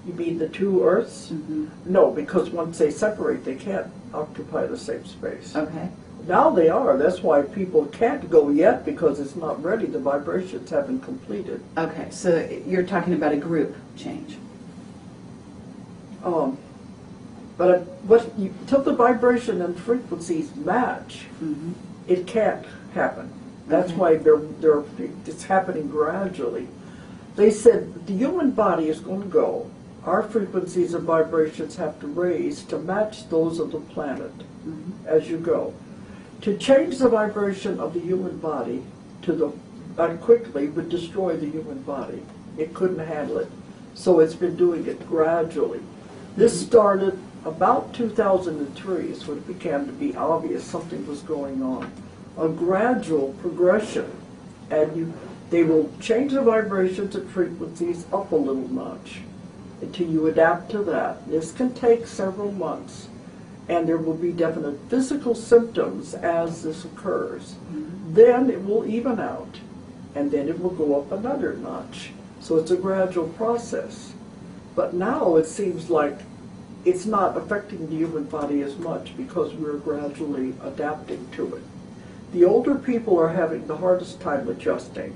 Speaker 2: You mean the 2 Earths?
Speaker 1: Mm-hmm.
Speaker 2: No, because once they separate, they can't occupy the same space.
Speaker 1: Okay.
Speaker 2: Now they are. That's why people can't go yet, because it's not ready. The vibrations haven't completed.
Speaker 1: Okay. So you're talking about a group change.
Speaker 2: But until the vibration and frequencies match,
Speaker 1: Mm-hmm.
Speaker 2: it can't happen. That's
Speaker 1: Okay.
Speaker 2: why it's happening gradually. They said the human body is going to go. Our frequencies and vibrations have to raise to match those of the planet
Speaker 1: Mm-hmm.
Speaker 2: as you go. To change the vibration of the human body to quickly would destroy the human body. It couldn't handle it. So it's been doing it gradually. This started about 2003 is when it began to be obvious something was going on. A gradual progression, and they will change the vibrations and frequencies up a little notch until you adapt to that. This can take several months, and there will be definite physical symptoms as this occurs. Then it will even out, and then it will go up another notch. So it's a gradual process. But now it seems like it's not affecting the human body as much because we're gradually adapting to it. The older people are having the hardest time adjusting.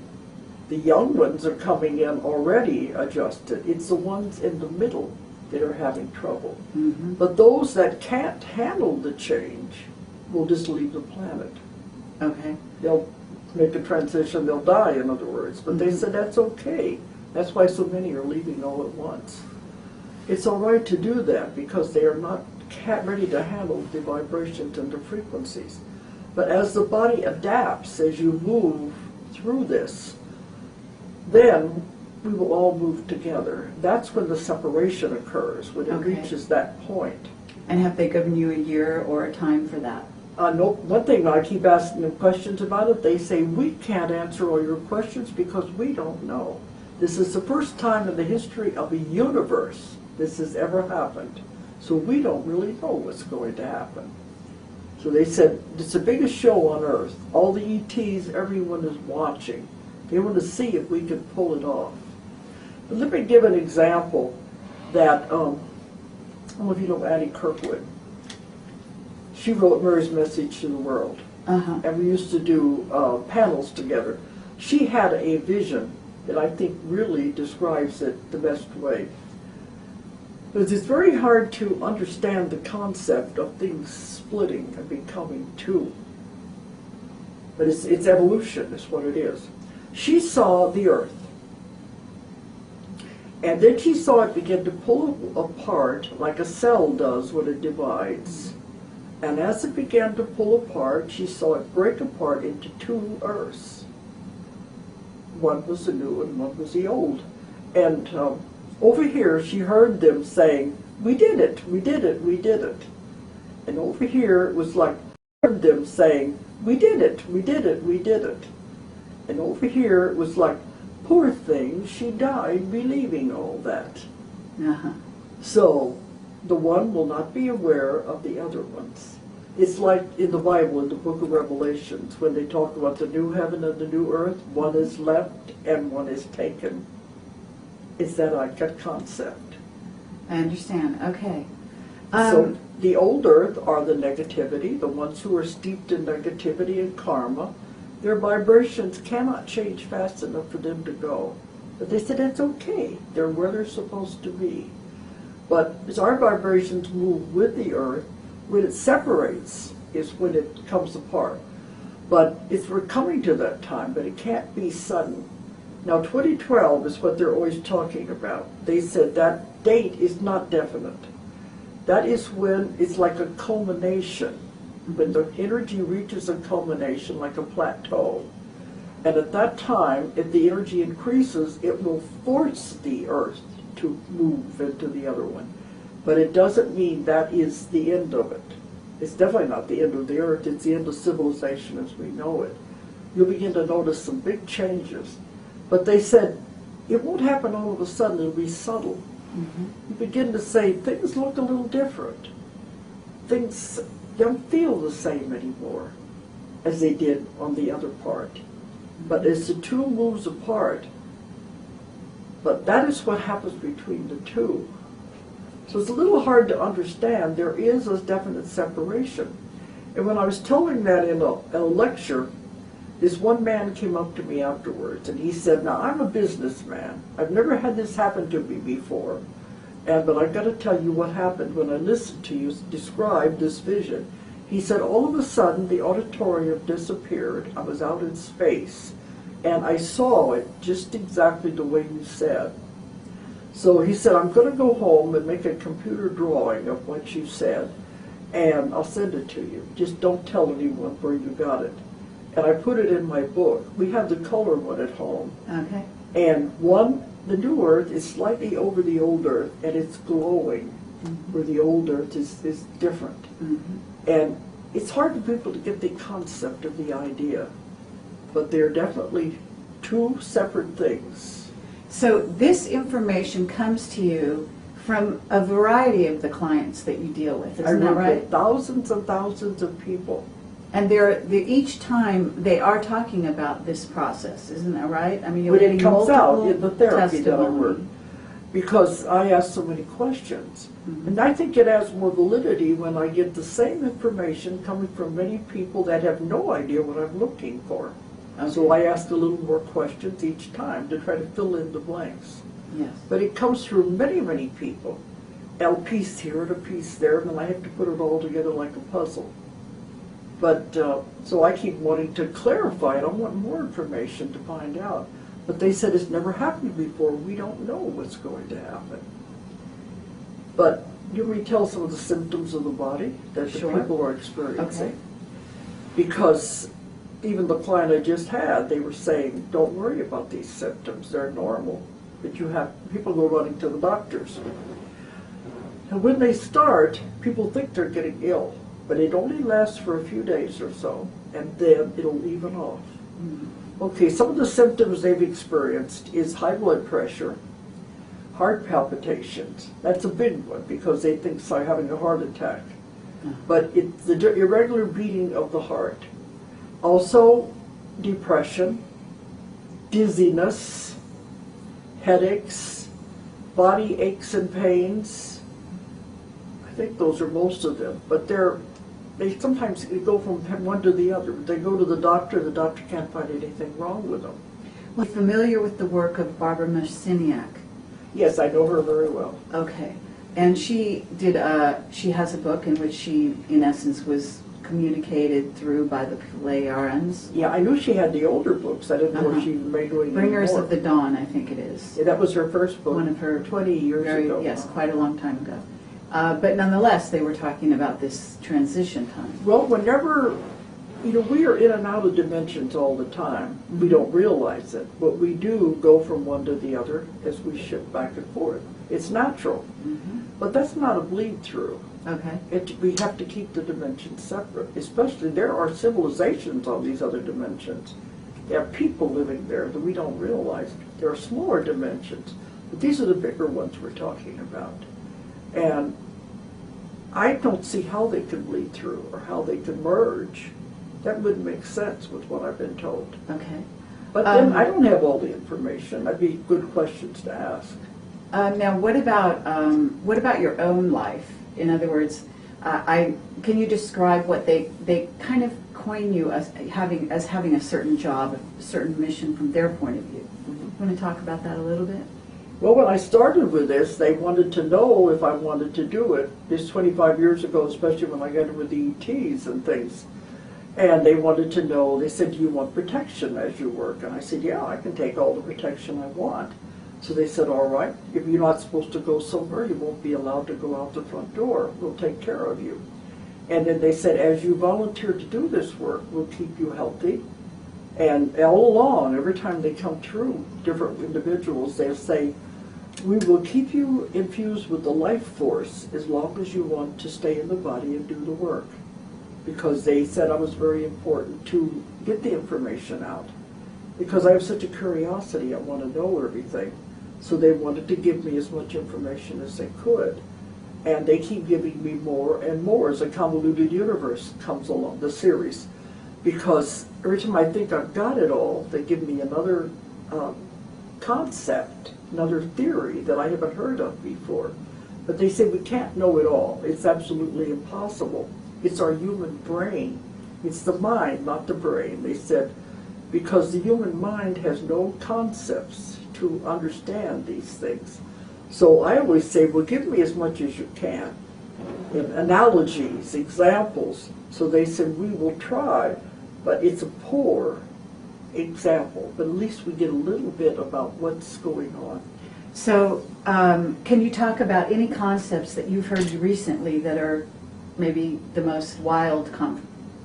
Speaker 2: The young ones are coming in already adjusted. It's the ones in the middle that are having trouble. But those that can't handle the change will just leave the planet.
Speaker 1: Okay.
Speaker 2: They'll make a transition, they'll die, in other words. But they said that's okay. That's why so many are leaving all at once. It's all right to do that because they are not ready to handle the vibrations and the frequencies. But as the body adapts, as you move through this, then we will all move together. That's when the separation occurs, when it reaches that point.
Speaker 1: And have they given you a year or a time for that?
Speaker 2: No, one thing, I keep asking them questions about it. They say, we can't answer all your questions because we don't know. This is the first time in the history of the universe this has ever happened. So we don't really know what's going to happen. So they said, it's the biggest show on Earth. All the ETs, everyone is watching. They want to see if we can pull it off. But let me give an example that, I don't know if you know Annie Kirkwood. She wrote Mary's Message to the World. And we used to do panels together. She had a vision that I think really describes it the best way. But it's very hard to understand the concept of things splitting and becoming two. But it's evolution is what it is. She saw the Earth. And then she saw it begin to pull apart like a cell does when it divides. And as it began to pull apart, she saw it break apart into two Earths. One was the new and one was the old. And over here, she heard them saying, we did it, we did it, we did it. And over here, it was like, heard them saying, we did it, we did it, we did it. And over here, it was like, poor thing, she died believing all that. So, the one will not be aware of the other ones. It's like in the Bible, in the book of Revelations, when they talk about the new heaven and the new earth, one is left and one is taken. It's that concept.
Speaker 1: I understand. Okay.
Speaker 2: So the old earth are the negativity, the ones who are steeped in negativity and karma. Their vibrations cannot change fast enough for them to go. But they said it's okay. They're where they're supposed to be. But as our vibrations move with the earth, when it separates is when it comes apart. But we're coming to that time, but it can't be sudden. Now 2012 is what they're always talking about. They said that date is not definite. That is when it's like a culmination, when the energy reaches a culmination like a plateau. And at that time, if the energy increases, it will force the earth to move into the other one. But it doesn't mean that is the end of it. It's definitely not the end of the earth, it's the end of civilization as we know it. You'll begin to notice some big changes. But they said, it won't happen all of a sudden, it'll be subtle. You begin to say, things look a little different. Things don't feel the same anymore as they did on the other part. But as the two moves apart, but that is what happens between the two. So it's a little hard to understand. There is a definite separation. And when I was telling that in a lecture, this one man came up to me afterwards and he said, now I'm a businessman. I've never had this happen to me before. But I've got to tell you what happened when I listened to you describe this vision. He said, all of a sudden the auditorium disappeared. I was out in space and I saw it just exactly the way you said. So he said, I'm going to go home and make a computer drawing of what you said and I'll send it to you. Just don't tell anyone where you got it. And I put it in my book. We have the color one at home.
Speaker 1: Okay.
Speaker 2: And the new earth is slightly over the old earth and it's glowing. where the old earth is different. And it's hard for people to get the concept of the idea, but they're definitely two separate things.
Speaker 1: So this information comes to you from a variety of the clients that you deal with, isn't that
Speaker 2: work
Speaker 1: right?
Speaker 2: with thousands and thousands of people.
Speaker 1: And each time they are talking about this process, isn't that right? I mean, you're
Speaker 2: But
Speaker 1: getting
Speaker 2: it comes out
Speaker 1: multiple
Speaker 2: in the therapy that I work,
Speaker 1: testimony.
Speaker 2: because I ask so many questions. And I think it has more validity when I get the same information coming from many people that have no idea what I'm looking for. So I ask a little more questions each time to try to fill in the blanks.
Speaker 1: Yes.
Speaker 2: But it comes through many, many people. A piece here and a piece there, and then I have to put it all together like a puzzle. But, so I keep wanting to clarify it. I want more information to find out. But they said it's never happened before. We don't know what's going to happen. But you may tell some of the symptoms of the body that the people are experiencing.
Speaker 1: Okay.
Speaker 2: Because even the client I just had, they were saying, don't worry about these symptoms. They're normal. But you have people go running to the doctors. And when they start, people think they're getting ill. But it only lasts for a few days or so, and then it'll even off. Okay, some of the symptoms they've experienced is high blood pressure, heart palpitations. That's a big one because they think they're having a heart attack. But it's the irregular beating of the heart. Also, depression, dizziness, headaches, body aches and pains. I think those are most of them, but they sometimes go from one to the other. They go to the doctor can't find anything wrong with them.
Speaker 1: Well, familiar with the work of Barbara Messiniak?
Speaker 2: Yes, I know her very well.
Speaker 1: Okay. And she has a book in which she, in essence, was communicated through by the Pleiadians.
Speaker 2: Yeah, I knew she had the older books. I didn't know if she made doing
Speaker 1: Bringers
Speaker 2: anymore.
Speaker 1: of the Dawn, I think it is.
Speaker 2: Yeah, that was her first book.
Speaker 1: One of her
Speaker 2: 20 years ago.
Speaker 1: Yes, quite a long time ago. But nonetheless, they were talking about this transition time.
Speaker 2: Well, whenever, we are in and out of dimensions all the time. We don't realize it, but we do go from one to the other as we shift back and forth. It's natural, but that's not a bleed through.
Speaker 1: Okay.
Speaker 2: We have to keep the dimensions separate, especially there are civilizations on these other dimensions. There are people living there that we don't realize. There are smaller dimensions, but these are the bigger ones we're talking about. And I don't see how they can bleed through or how they can merge. That wouldn't make sense with what I've been told.
Speaker 1: Okay.
Speaker 2: But then I don't have all the information. That'd be good questions to ask.
Speaker 1: Now, what about your own life? In other words, can you describe what they kind of coin you as having a certain job, a certain mission from their point of view? You want to talk about that a little bit?
Speaker 2: Well, when I started with this, they wanted to know if I wanted to do it. This 25 years ago, especially when I got in with the ETs and things. And they wanted to know, they said, do you want protection as you work? And I said, yeah, I can take all the protection I want. So they said, all right, if you're not supposed to go somewhere, you won't be allowed to go out the front door. We'll take care of you. And then they said, as you volunteer to do this work, we'll keep you healthy. And all along, every time they come through, different individuals, they'll say, we will keep you infused with the life force as long as you want to stay in the body and do the work. Because they said I was very important to get the information out. Because I have such a curiosity, I want to know everything. So they wanted to give me as much information as they could. And they keep giving me more and more as the Convoluted Universe comes along, the series. Because every time I think I've got it all, they give me another concept, another theory that I haven't heard of before. But they say we can't know it all. It's absolutely impossible. It's our human brain. It's the mind, not the brain. They said, because the human mind has no concepts to understand these things. So I always say, well, give me as much as you can. In analogies, examples. So they said, we will try, but it's a poor example. But at least we get a little bit about what's going on.
Speaker 1: So can you talk about any concepts that you've heard recently that are maybe the most wild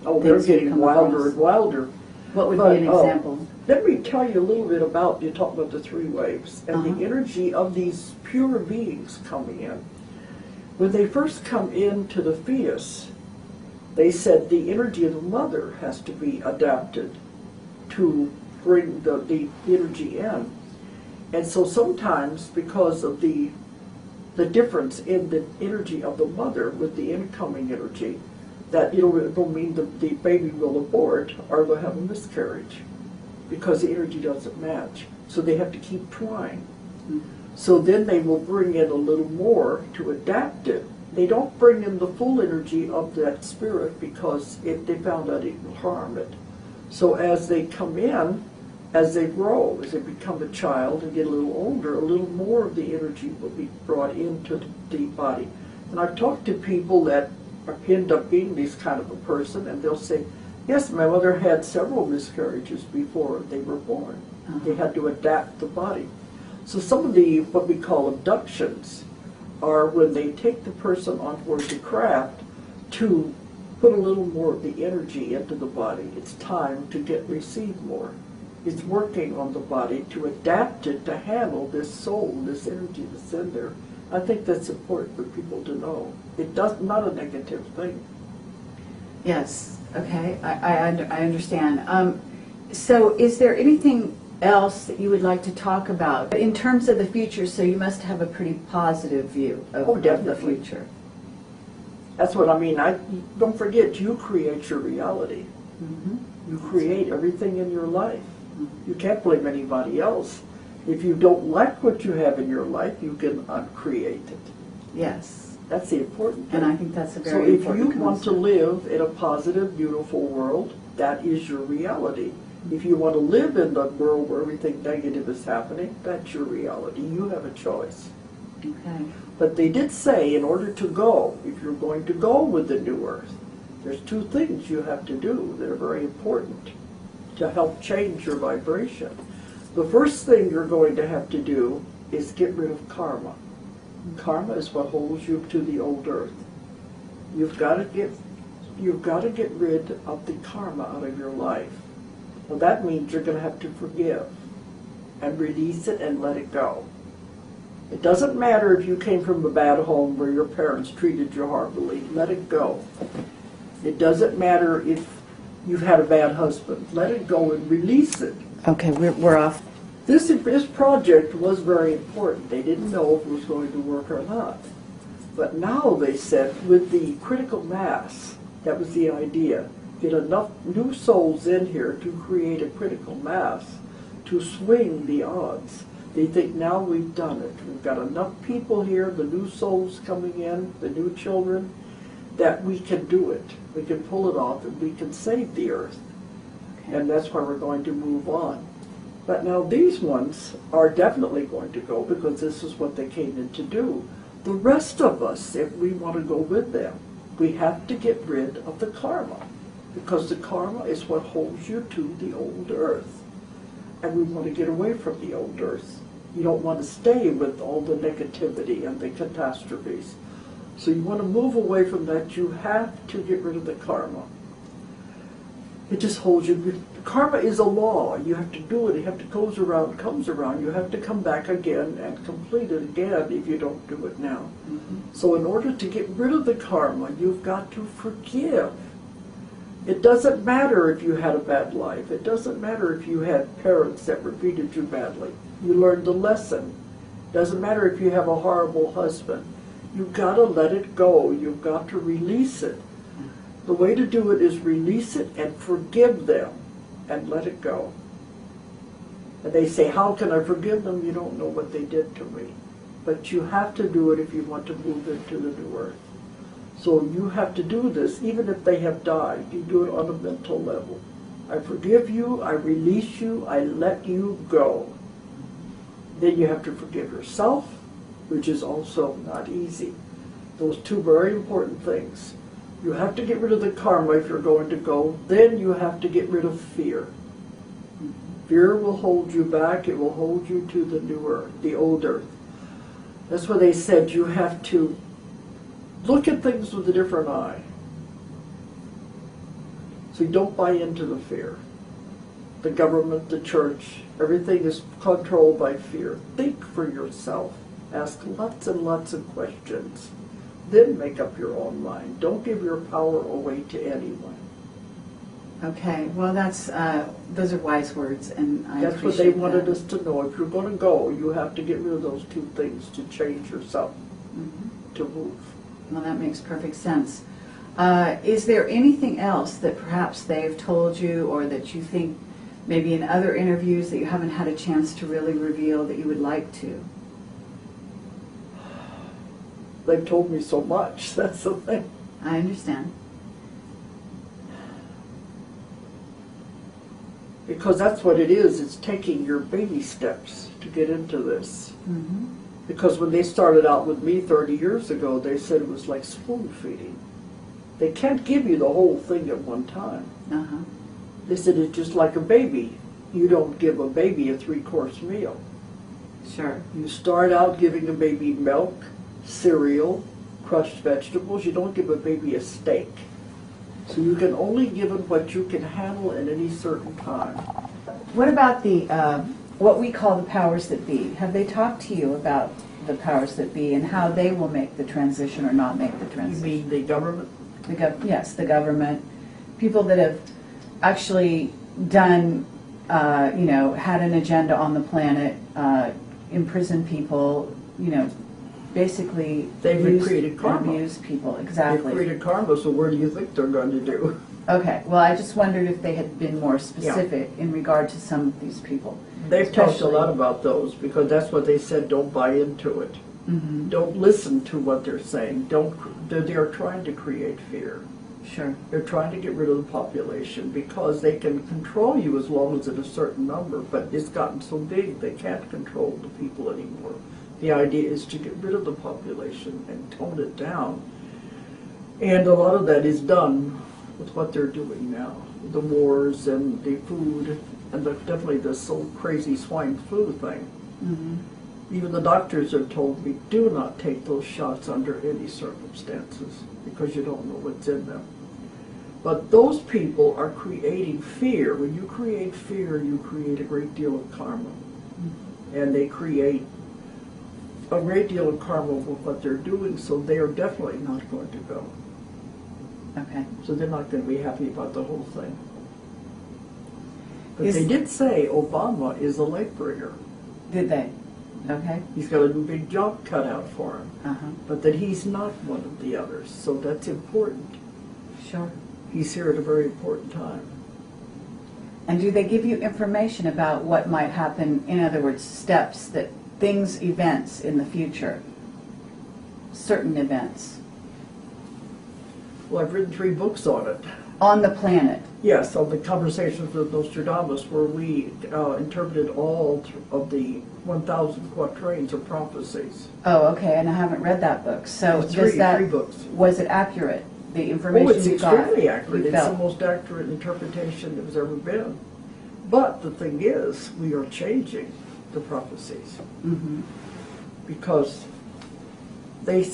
Speaker 2: Oh, they're getting wilder and wilder.
Speaker 1: What would be an example?
Speaker 2: Let me tell you a little bit about, you talk about the three waves, and the energy of these pure beings coming in. When they first come into the fetus, they said the energy of the mother has to be adapted to bring the energy in. And so sometimes, because of the difference in the energy of the mother with the incoming energy, that it'll mean the baby will abort or they'll have a miscarriage because the energy doesn't match. So they have to keep trying. So then they will bring in a little more to adapt it. They don't bring in the full energy of that spirit because they found out it will harm it. So as they come in, as they grow, as they become a child and get a little older, a little more of the energy will be brought into the body. And I've talked to people that end up being this kind of a person, and they'll say, yes, my mother had several miscarriages before they were born. They had to adapt the body. So some of the, what we call abductions, are when they take the person on board the craft to put a little more of the energy into the body. It's time to receive more. It's working on the body to adapt it to handle this soul, this energy that's in there. I think that's important for people to know. Not a negative thing.
Speaker 1: Yes, okay, I understand. So is there anything else that you would like to talk about in terms of the future? So you must have a pretty positive view of the future.
Speaker 2: That's what I mean. Don't forget, you create your reality. You create everything in your life. You can't blame anybody else. If you don't like what you have in your life, you can uncreate it.
Speaker 1: Yes.
Speaker 2: That's the important thing.
Speaker 1: And I think that's a very important
Speaker 2: So if you want to live in a positive, beautiful world, that is your reality. If you want to live in the world where everything negative is happening, that's your reality. You have a choice.
Speaker 1: Okay.
Speaker 2: But they did say, in order to go, if you're going to go with the new earth, there's two things you have to do that are very important to help change your vibration. The first thing you're going to have to do is get rid of karma. Karma is what holds you to the old earth. You've got to get rid of the karma out of your life. Well, that means you're going to have to forgive and release it and let it go. It doesn't matter if you came from a bad home where your parents treated you horribly. Let it go. It doesn't matter if you've had a bad husband. Let it go and release it.
Speaker 1: Okay, we're off.
Speaker 2: This project was very important. They didn't know if it was going to work or not. But now they said with the critical mass, that was the idea, get enough new souls in here to create a critical mass to swing the odds. They think now we've done it. We've got enough people here, the new souls coming in, the new children, that we can do it. We can pull it off and we can save the earth. Okay. And that's why we're going to move on. But now these ones are definitely going to go because this is what they came in to do. The rest of us, if we want to go with them, we have to get rid of the karma. Because the karma is what holds you to the old earth. And we want to get away from the old earth. You don't want to stay with all the negativity and the catastrophes. So you want to move away from that. You have to get rid of the karma. It just holds you. Karma is a law. You have to do it. You have to goes around, comes around. You have to come back again and complete it again if you don't do it now. So in order to get rid of the karma, you've got to forgive. It doesn't matter if you had a bad life. It doesn't matter if you had parents that treated you badly. You learned the lesson. It doesn't matter if you have a horrible husband. You've got to let it go. You've got to release it. The way to do it is release it and forgive them and let it go. And they say, how can I forgive them? You don't know what they did to me. But you have to do it if you want to move into the new earth. So you have to do this, even if they have died. You do it on a mental level. I forgive you, I release you, I let you go. Then you have to forgive yourself, which is also not easy. Those two very important things. You have to get rid of the karma if you're going to go. Then you have to get rid of fear. Fear will hold you back. It will hold you to the new earth, the old earth. That's why they said you have to look at things with a different eye. So you don't buy into the fear. The government, the church, everything is controlled by fear. Think for yourself. Ask lots and lots of questions. then make up your own mind. Don't give your power away to anyone.
Speaker 1: Okay, well that's, those are wise words, and I
Speaker 2: That's what they
Speaker 1: appreciate
Speaker 2: wanted
Speaker 1: that.
Speaker 2: us to know. If you're going to go, you have to get rid of those two things to change yourself, to move.
Speaker 1: Well, that makes perfect sense. Is there anything else that perhaps they've told you, or that you think maybe in other interviews that you haven't had a chance to really reveal that you would like to?
Speaker 2: They've told me so much, that's the thing.
Speaker 1: I understand.
Speaker 2: Because that's what it is. It's taking your baby steps to get into this.
Speaker 1: Mm-hmm.
Speaker 2: Because when they started out with me 30 years ago, they said it was like spoon feeding. They can't give you the whole thing at one time.
Speaker 1: Uh-huh.
Speaker 2: They said it's just like a baby. You don't give a baby a 3-course meal.
Speaker 1: Sure.
Speaker 2: You start out giving a baby milk, cereal, crushed vegetables. You don't give a baby a steak. So you can only give it what you can handle at any certain time.
Speaker 1: What about the, what we call the powers that be? Have they talked to you about the powers that be and how they will make the transition or not make the
Speaker 2: You
Speaker 1: transition?
Speaker 2: mean the government?
Speaker 1: Yes, the government. People that have actually done, you know, had an agenda on the planet, imprisoned people, you know, basically
Speaker 2: They've
Speaker 1: used
Speaker 2: created karma.
Speaker 1: and abused people.
Speaker 2: They've
Speaker 1: Exactly.
Speaker 2: created karma, so what do you think they're going to do?
Speaker 1: Okay, well, I just wondered if they had been more specific in regard to some of these people.
Speaker 2: They've talked a
Speaker 1: Especially-
Speaker 2: lot about those because that's what they said, don't buy into it.
Speaker 1: Mm-hmm.
Speaker 2: Don't listen to what they're saying. They're trying to create fear.
Speaker 1: Sure.
Speaker 2: They're trying to get rid of the population because they can control you as long as it's a certain number, but it's gotten so big they can't control the people anymore. The idea is to get rid of the population and tone it down. And a lot of that is done with what they're doing now. The wars and the food, and definitely the so crazy swine flu thing.
Speaker 1: Mm-hmm.
Speaker 2: Even the doctors have told me, do not take those shots under any circumstances because you don't know what's in them. But those people are creating fear. When you create fear, you create a great deal of karma. And they create a great deal of karma with what they're doing, so they are definitely not going to go.
Speaker 1: Okay.
Speaker 2: So they're not going to be happy about the whole thing. But
Speaker 1: Is-
Speaker 2: they did say Obama is a light bringer.
Speaker 1: Did they? Okay.
Speaker 2: He's got a big job cut out for him.
Speaker 1: Uh-huh.
Speaker 2: But that he's not one of the others, so that's important.
Speaker 1: Sure.
Speaker 2: He's here at a very important time.
Speaker 1: And do they give you information about what might happen, in other words, steps, that things, events in the future, certain events,
Speaker 2: Well, I've written 3 books on it.
Speaker 1: on the planet?
Speaker 2: Yes, on the Conversations with Nostradamus, where we interpreted all of the 1,000 quatrains of prophecies.
Speaker 1: Oh, okay, and I haven't read that book. So
Speaker 2: It's
Speaker 1: does that,
Speaker 2: 3 books.
Speaker 1: was it accurate, the information
Speaker 2: Oh, it's
Speaker 1: you got?
Speaker 2: extremely accurate.
Speaker 1: You
Speaker 2: It's the
Speaker 1: felt?
Speaker 2: most accurate interpretation there's ever been. But the thing is, we are changing the prophecies.
Speaker 1: Mhm.
Speaker 2: Because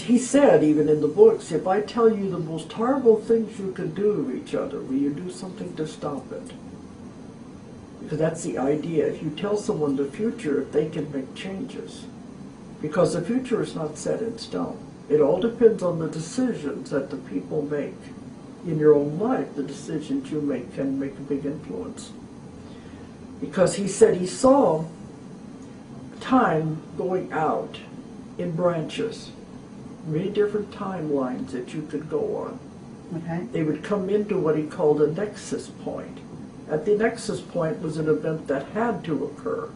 Speaker 2: he said, even in the books, if I tell you the most horrible things you can do to each other, will you do something to stop it? Because that's the idea. If you tell someone the future, they can make changes. Because the future is not set in stone. It all depends on the decisions that the people make. In your own life, the decisions you make can make a big influence. Because he said he saw time going out in branches, many different timelines that you could go on.
Speaker 1: Okay.
Speaker 2: They would come into what he called a nexus point. At the nexus point was an event that had to occur.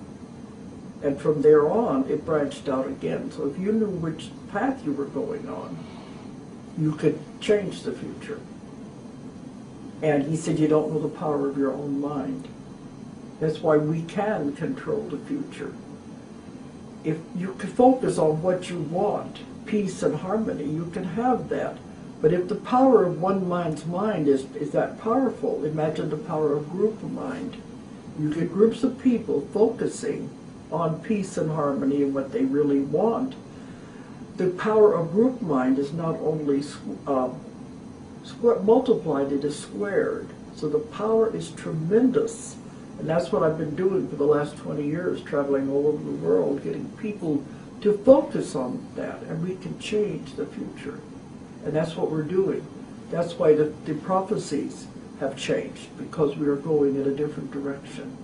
Speaker 2: And from there on, it branched out again. So if you knew which path you were going on, you could change the future. And he said you don't know the power of your own mind. That's why we can control the future. If you can focus on what you want, peace and harmony, you can have that. But if the power of one man's mind is that powerful, imagine the power of group mind. You get groups of people focusing on peace and harmony and what they really want. The power of group mind is not only multiplied, it is squared. So the power is tremendous. And that's what I've been doing for the last 20 years, traveling all over the world, getting people to focus on that, and we can change the future. And that's what we're doing. That's why the prophecies have changed, because we are going in a different direction.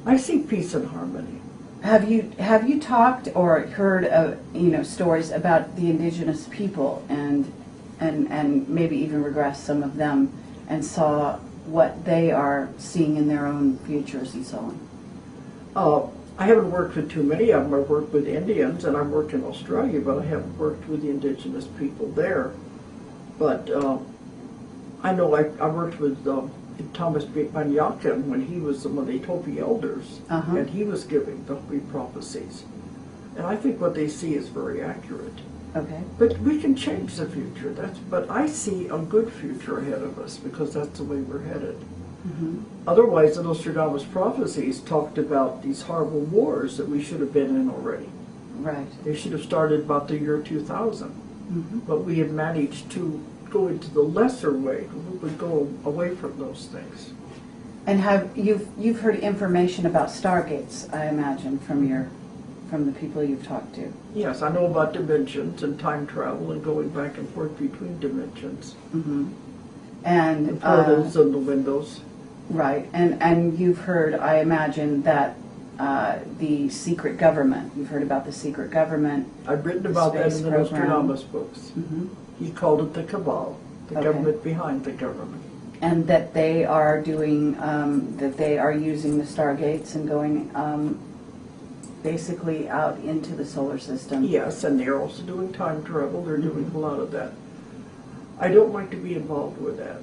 Speaker 2: I see peace and harmony.
Speaker 1: Have you talked or heard of stories about the indigenous people and maybe even regressed some of them and saw what they are seeing in their own futures and so on?
Speaker 2: I haven't worked with too many of them. I've worked with Indians, and I've worked in Australia, but I haven't worked with the indigenous people there. But I know I worked with Thomas Banyakin when he was one of the Topi elders, and he was giving the prophecies. And I think what they see is very accurate.
Speaker 1: Okay.
Speaker 2: But we can change the future. But I see a good future ahead of us, because that's the way we're headed. Otherwise, the Nostradamus prophecies talked about these horrible wars that we should have been in already.
Speaker 1: Right.
Speaker 2: They should have started about the year 2000. But we have managed to go into the lesser way. We would go away from those things.
Speaker 1: And you've heard information about stargates, I imagine, from the people you've talked to.
Speaker 2: Yes, I know about dimensions and time travel and going back and forth between dimensions.
Speaker 1: And
Speaker 2: the portals and the windows.
Speaker 1: Right, and you've heard, I imagine, that the secret government. You've heard about the secret government.
Speaker 2: I've written about that in the Nostradamus books. He called it the cabal, the government behind the government.
Speaker 1: And that they are doing, that they are using the stargates and going basically out into the solar system.
Speaker 2: Yes, and they're also doing time travel. They're doing a lot of that. I don't like to be involved with that.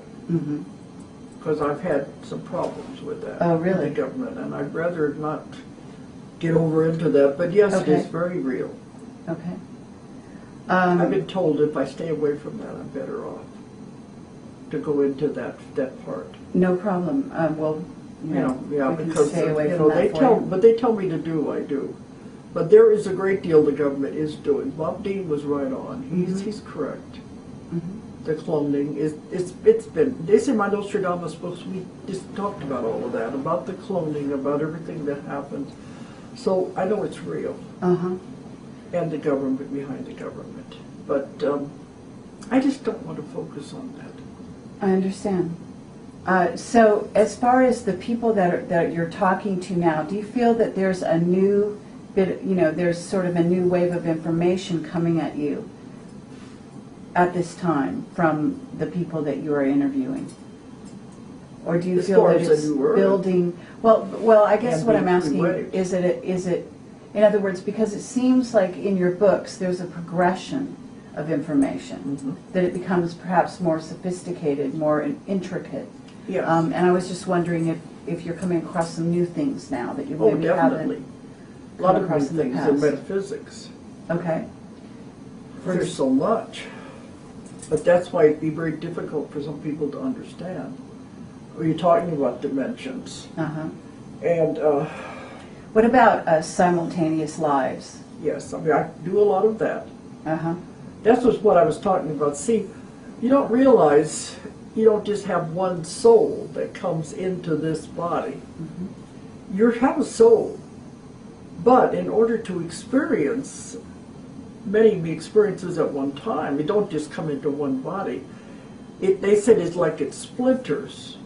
Speaker 2: Because I've had some problems with that.
Speaker 1: Oh, really?
Speaker 2: With the government, and I'd rather not get over into that. But yes, it is very real.
Speaker 1: Okay.
Speaker 2: I've been told if I stay away from that, I'm better off to go into that part.
Speaker 1: No problem. Well,
Speaker 2: yeah,
Speaker 1: we
Speaker 2: because
Speaker 1: can stay away from that
Speaker 2: but they tell me to do, I do. But there is a great deal the government is doing. Bob Dean was right on. He's correct. The cloning it's been. They say my Nostradamus books. We just talked about all of that, about the cloning, about everything that happened. So I know it's real. And the government behind the government. But I just don't want to focus on that.
Speaker 1: I understand. So as far as the people that you're talking to now, do you feel that there's a new bit, there's sort of a new wave of information coming at you at this time from the people that you are interviewing? Or do you feel that it's building? Well, I guess what I'm asking, is it, in other words, because it seems like in your books there's a progression of information, that it becomes perhaps more sophisticated, more intricate.
Speaker 2: Yes.
Speaker 1: And I was just wondering if you're coming across some new things now that you maybe
Speaker 2: definitely.
Speaker 1: haven't
Speaker 2: A lot
Speaker 1: come
Speaker 2: of new
Speaker 1: across in the
Speaker 2: things
Speaker 1: past.
Speaker 2: in metaphysics.
Speaker 1: Okay.
Speaker 2: There's so much. But that's why it'd be very difficult for some people to understand. You're talking about dimensions. And
Speaker 1: what about simultaneous lives?
Speaker 2: yes, I mean, I do a lot of that. That's what I was talking about. See, you don't realize you don't just have one soul that comes into this body. You have a soul. But in order to experience many experiences at one time, it don't just come into one body. They said it's like it splinters.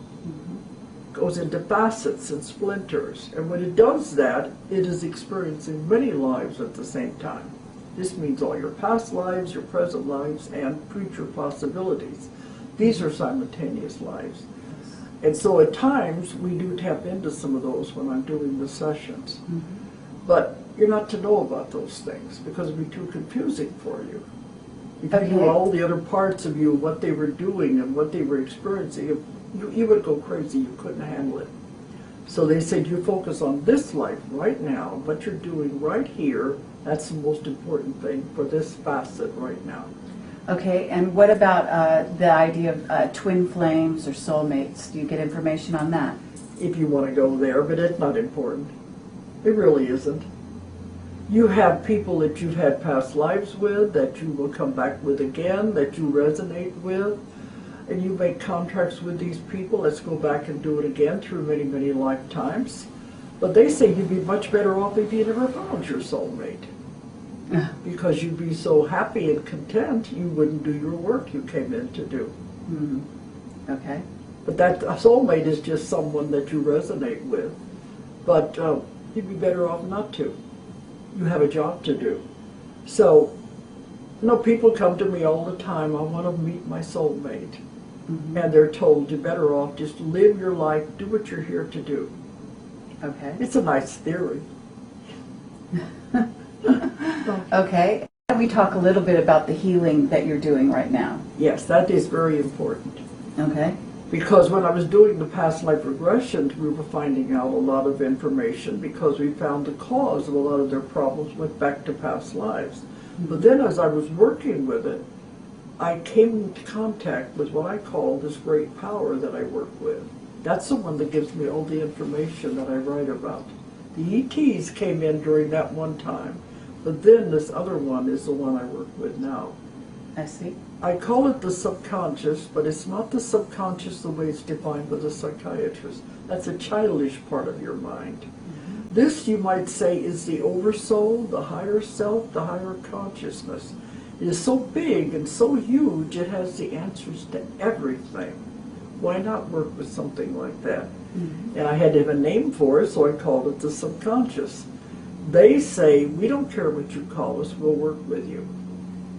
Speaker 2: Goes into facets and splinters. And when it does that, it is experiencing many lives at the same time. This means all your past lives, your present lives, and future possibilities. These are simultaneous lives. And so at times, we do tap into some of those when I'm doing the sessions. But you're not to know about those things because it would be too confusing for you. If you knew all the other parts of you, what they were doing and what they were experiencing, you would go crazy. You couldn't handle it. So they said you focus on this life right now, what you're doing right here. That's the most important thing for this facet right now.
Speaker 1: Okay, and what about the idea of twin flames or soulmates? Do you get information on that?
Speaker 2: If you want to go there, but it's not important. It really isn't. You have people that you've had past lives with, that you will come back with again, that you resonate with, and you make contracts with these people. Let's go back and do it again through many lifetimes. But they say you'd be much better off if you never found your soulmate. because you'd be so happy and content you wouldn't do your work you came in to do.
Speaker 1: Okay.
Speaker 2: But that a soulmate is just someone that you resonate with. But you'd be better off not to. You have a job to do. So, people come to me all the time, I want to meet my soulmate. And they're told, you're better off, just live your life, do what you're here to do.
Speaker 1: Okay.
Speaker 2: It's a nice theory.
Speaker 1: Okay. Can we talk a little bit about the healing that you're doing right now?
Speaker 2: Yes, that is very important.
Speaker 1: Okay.
Speaker 2: Because when I was doing the past life regressions, we were finding out a lot of information because we found the cause of a lot of their problems went back to past lives. But then as I was working with it, I came into contact with what I call this great power that I work with. That's the one that gives me all the information that I write about. The ETs came in during that one time, but then this other one is the one I work with now.
Speaker 1: I see.
Speaker 2: I call it the subconscious, but it's not the subconscious the way it's defined by the psychiatrist. That's a childish part of your mind. This, you might say, is the oversoul, the higher self, the higher consciousness. It is so big and so huge, it has the answers to everything. Why not work with something like that? And I had to have a name for it, so I called it the subconscious. They say, we don't care what you call us, we'll work with you.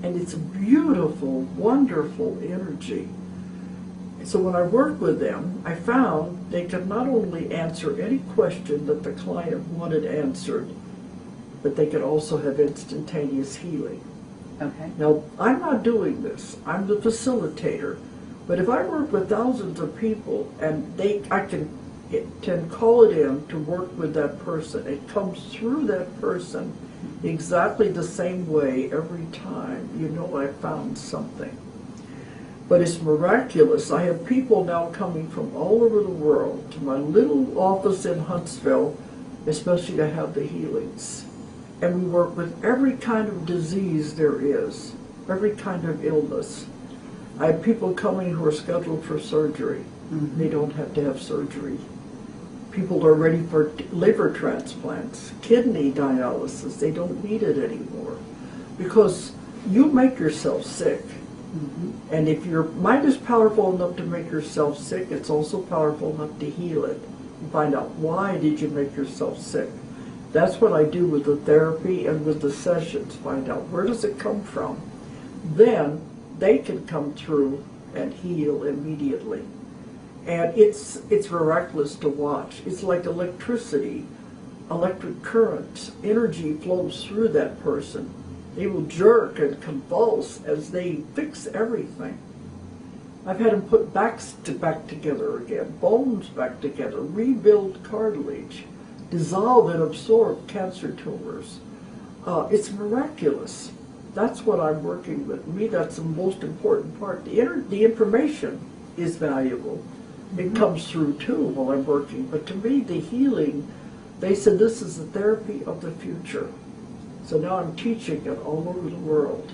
Speaker 2: And it's a beautiful, wonderful energy. So when I worked with them, I found they could not only answer any question that the client wanted answered, but they could also have instantaneous healing.
Speaker 1: Okay.
Speaker 2: Now, I'm not doing this. I'm the facilitator. But if I work with thousands of people and I can call it in to work with that person, it comes through that person exactly the same way every time. You know I found something. But it's miraculous. I have people now coming from all over the world to my little office in Huntsville, especially to have the healings. And we work with every kind of disease there is, every kind of illness. I have people coming who are scheduled for surgery. They don't have to have surgery. People are ready for liver transplants, kidney dialysis. They don't need it anymore. Because you make yourself sick. And if your mind is powerful enough to make yourself sick, it's also powerful enough to heal it. And find out, why did you make yourself sick? That's what I do with the therapy and with the sessions. Find out, where does it come from? Then they can come through and heal immediately. And it's miraculous to watch. It's like electricity, electric currents. Energy flows through that person. They will jerk and convulse as they fix everything. I've had them put backs back together again, bones back together, rebuild cartilage, dissolve and absorb cancer tumors. It's miraculous. That's what I'm working with. To me, that's the most important part. The information is valuable. It comes through too while I'm working. But to me, the healing, they said this is the therapy of the future. So now I'm teaching it all over the world.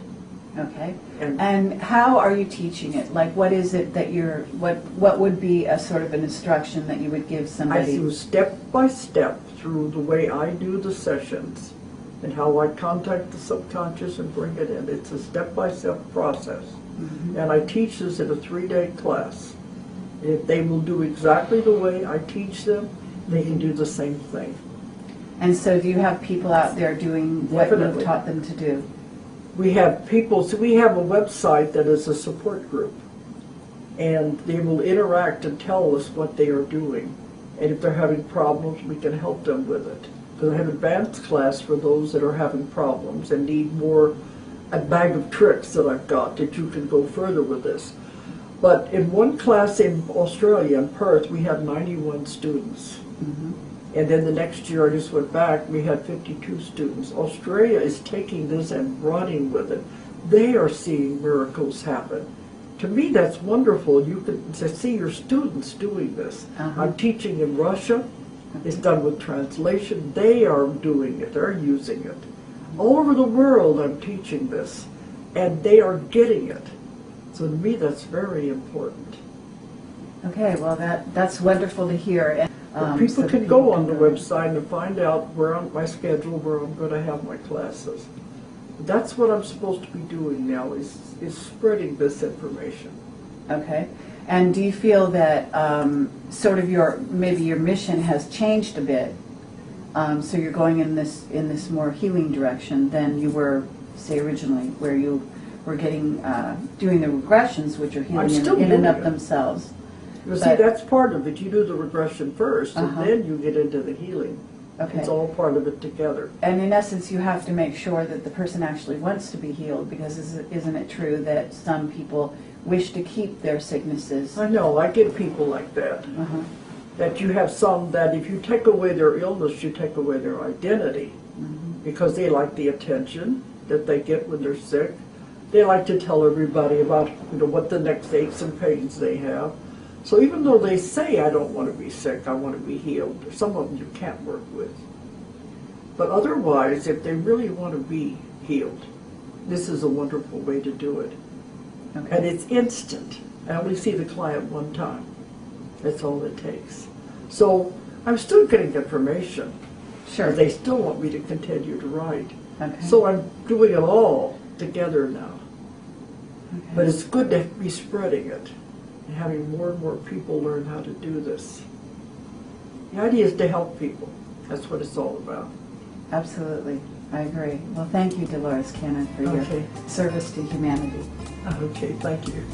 Speaker 1: Okay. And how are you teaching it? Like, what is it that what would be a sort of an instruction that you would give somebody?
Speaker 2: I do step by step through the way I do the sessions and how I contact the subconscious and bring it in. It's a step-by-step process. And I teach this in a 3-day class. If they will do exactly the way I teach them, they can do the same thing.
Speaker 1: And so do you have people out there doing what you've taught them to do?
Speaker 2: We have people, so we have a website that is a support group. And they will interact and tell us what they are doing. And if they're having problems, we can help them with it. So I have advanced class for those that are having problems and need more, a bag of tricks that I've got that you can go further with this. But in one class in Australia, in Perth, we had 91 students. And then the next year I just went back, we had 52 students. Australia is taking this and running with it. They are seeing miracles happen. To me, that's wonderful. You can see your students doing this. I'm teaching in Russia. It's done with translation. They are doing it. They're using it. All over the world, I'm teaching this. And they are getting it. So to me, that's very important.
Speaker 1: Okay, well, that's wonderful to hear.
Speaker 2: People can go on the website and find out where on my schedule, where I'm going to have my classes. That's what I'm supposed to be doing now, is spreading this information.
Speaker 1: Okay. And do you feel that sort of maybe your mission has changed a bit? So you're going in this more healing direction than you were, say, originally, where you were getting doing the regressions, which are healing in and of themselves.
Speaker 2: You see, that's part of it. You do the regression first, and then you get into the healing.
Speaker 1: Okay.
Speaker 2: It's all part of it together.
Speaker 1: And in essence, you have to make sure that the person actually wants to be healed, because isn't it true that some people wish to keep their sicknesses?
Speaker 2: I know, I get people like that. That you have some that if you take away their illness, you take away their identity. Because they like the attention that they get when they're sick. They like to tell everybody about what the next aches and pains they have. So even though they say, I don't want to be sick, I want to be healed, some of them you can't work with. But otherwise, if they really want to be healed, this is a wonderful way to do it.
Speaker 1: Okay.
Speaker 2: And it's instant. I only see the client one time. That's all it takes. So I'm still getting information.
Speaker 1: Sure.
Speaker 2: They still want me to continue to write.
Speaker 1: Okay.
Speaker 2: So I'm doing it all together now.
Speaker 1: Okay.
Speaker 2: But it's good to be spreading it and having more and more people learn how to do this. The idea is to help people. That's what it's all about.
Speaker 1: Absolutely. I agree. Well, thank you, Dolores Cannon, for your service to humanity.
Speaker 2: Okay, thank you.